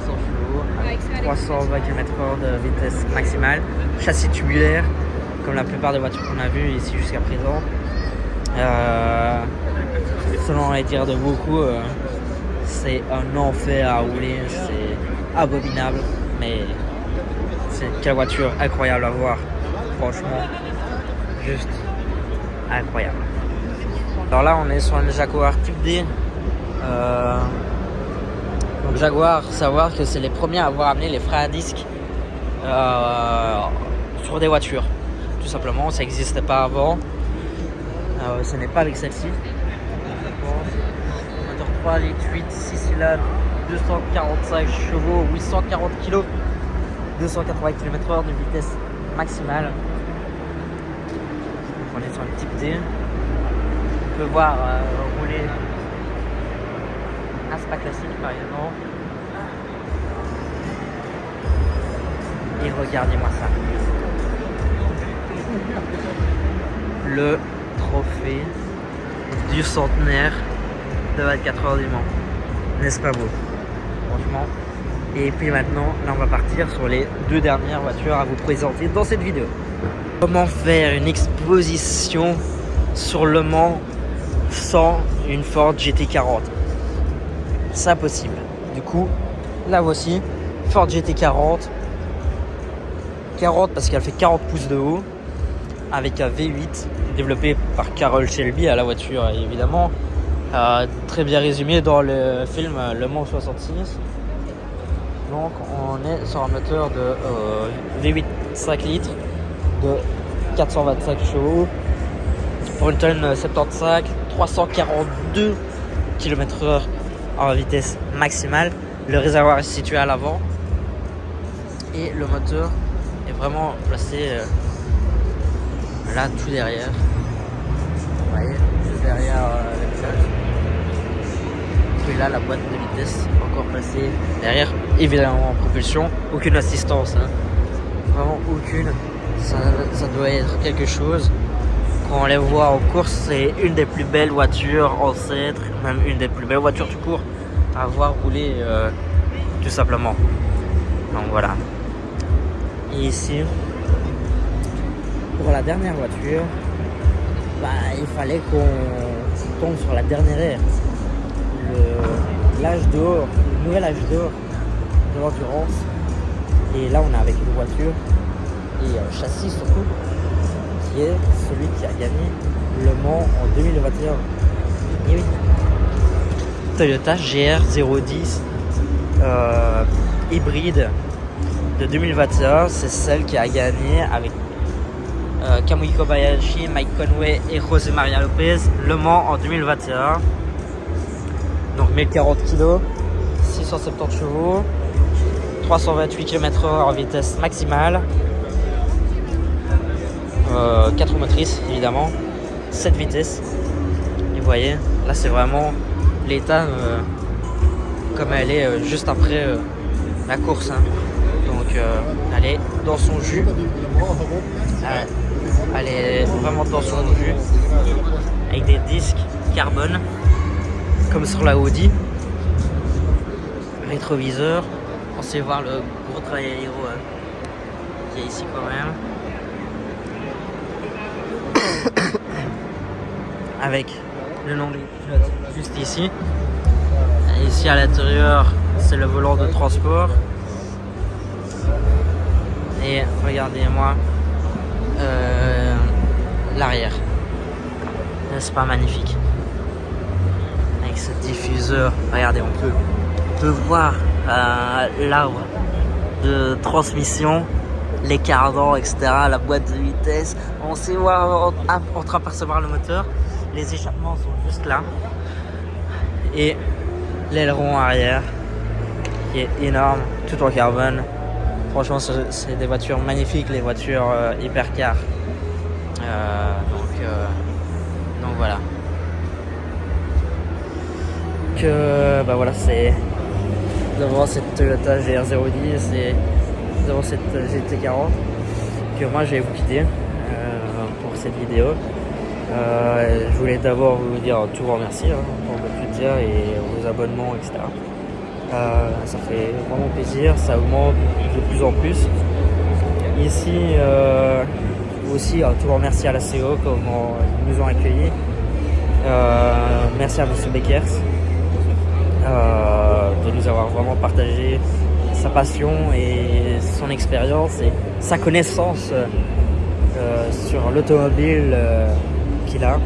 600 chevaux avec 320 km/h de vitesse maximale, châssis tubulaire comme la plupart des voitures qu'on a vues ici jusqu'à présent. Selon les dires de beaucoup, c'est un enfer à rouler, c'est abominable, mais c'est quelle voiture incroyable à voir, franchement, juste incroyable. Alors là on est sur une Jaguar Type D. Donc Jaguar, savoir que c'est les premiers à avoir amené les freins à disque sur des voitures. Tout simplement, ça n'existait pas avant. Ce n'est pas avec celle-ci. Moteur 3 litres 8, 6 cylindres, 245 chevaux, 840 kg, 280 km/h de vitesse maximale. Donc on est sur un Type D. On peut voir rouler Aspa classique par exemple. Et regardez-moi ça. Le trophée du centenaire de 24 heures du Mans. N'est-ce pas beau? Franchement. Et puis maintenant, là on va partir sur les deux dernières voitures à vous présenter dans cette vidéo. Comment faire une exposition sur le Mans sans une Ford GT40? C'est impossible. Du coup, la voici, Ford GT40. 40 parce qu'elle fait 40 pouces de haut. avec un V8 développé par Carroll Shelby à la voiture évidemment. Très bien résumé dans le film Le Mans 66. Donc on est sur un moteur de V8 5 litres de 425 chevaux pour une tonne 75, 342 km/h en vitesse maximale. Le réservoir est situé à l'avant et le moteur est vraiment placé là tout derrière. Vous voyez, tout derrière le pilote. Et là la boîte de vitesse encore placée derrière, évidemment en propulsion, aucune assistance, hein. Vraiment aucune. Ça doit être quelque chose. Quand on les voit en course, c'est une des plus belles voitures ancêtres, même une des plus belles voitures tout court à voir rouler tout simplement. Donc voilà. Et ici, pour la dernière voiture, il fallait qu'on tombe sur la dernière ère. L'âge d'or, le nouvel âge d'or de l'endurance. Et là, on est avec une voiture et un châssis surtout, qui est celui qui a gagné Le Mans en 2021. Et oui, Toyota GR010 hybride de 2021, c'est celle qui a gagné avec Kamui Kobayashi, Mike Conway et José Maria Lopez Le Mans en 2021. Donc 1040 kg, 670 chevaux, 328 km/h en vitesse maximale, 4 roues motrices évidemment, 7 vitesses. Et vous voyez, là c'est vraiment l'état comme elle est juste après la course, hein. Donc elle est dans son jus, elle est vraiment dans son jus, avec des disques carbone comme sur la Audi, rétroviseur. On sait voir le gros travail aéro qui est ici quand même, avec le nom du pilote juste ici. Et ici à l'intérieur, c'est le volant de transport. Et regardez-moi l'arrière. N'est-ce pas magnifique? Avec ce diffuseur, regardez, on peut voir l'arbre de transmission, les cardans, etc., la boîte de vitesse. On sait voir, entreapercevoir le moteur. Les échappements sont juste là. Et l'aileron arrière qui est énorme, tout en carbone. Franchement, c'est des voitures magnifiques, les voitures hypercar. Donc voilà. Voilà, c'est devant cette Toyota GR010 et devant cette GT40 que moi je vais vous quitter pour cette vidéo. Je voulais d'abord vous dire un tout grand merci pour votre soutien et vos abonnements, etc. Ça fait vraiment plaisir, ça augmente de plus en plus. Ici aussi un tout grand merci à la CO, comment ils nous ont accueillis. Merci à M. Beckers de nous avoir vraiment partagé sa passion et son expérience et sa connaissance sur l'automobile qu'il a,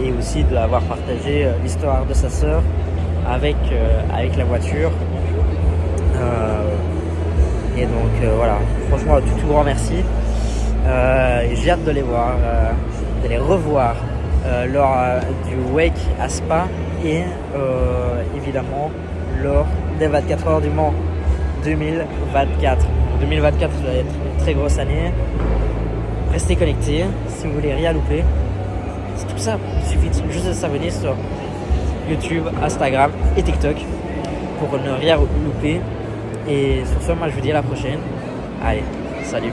et aussi de l'avoir partagé l'histoire de sa sœur avec la voiture. Et donc voilà, franchement un tout grand merci. J'ai hâte de les voir, de les revoir lors du Wake à Spa et évidemment lors des 24 heures du Mans 2024. 2024 ça va être une très grosse année. Restez connectés si vous voulez rien louper. C'est tout ça, il suffit juste de s'abonner sur YouTube, Instagram et TikTok pour ne rien louper. Et sur ce, moi je vous dis à la prochaine. Allez, salut.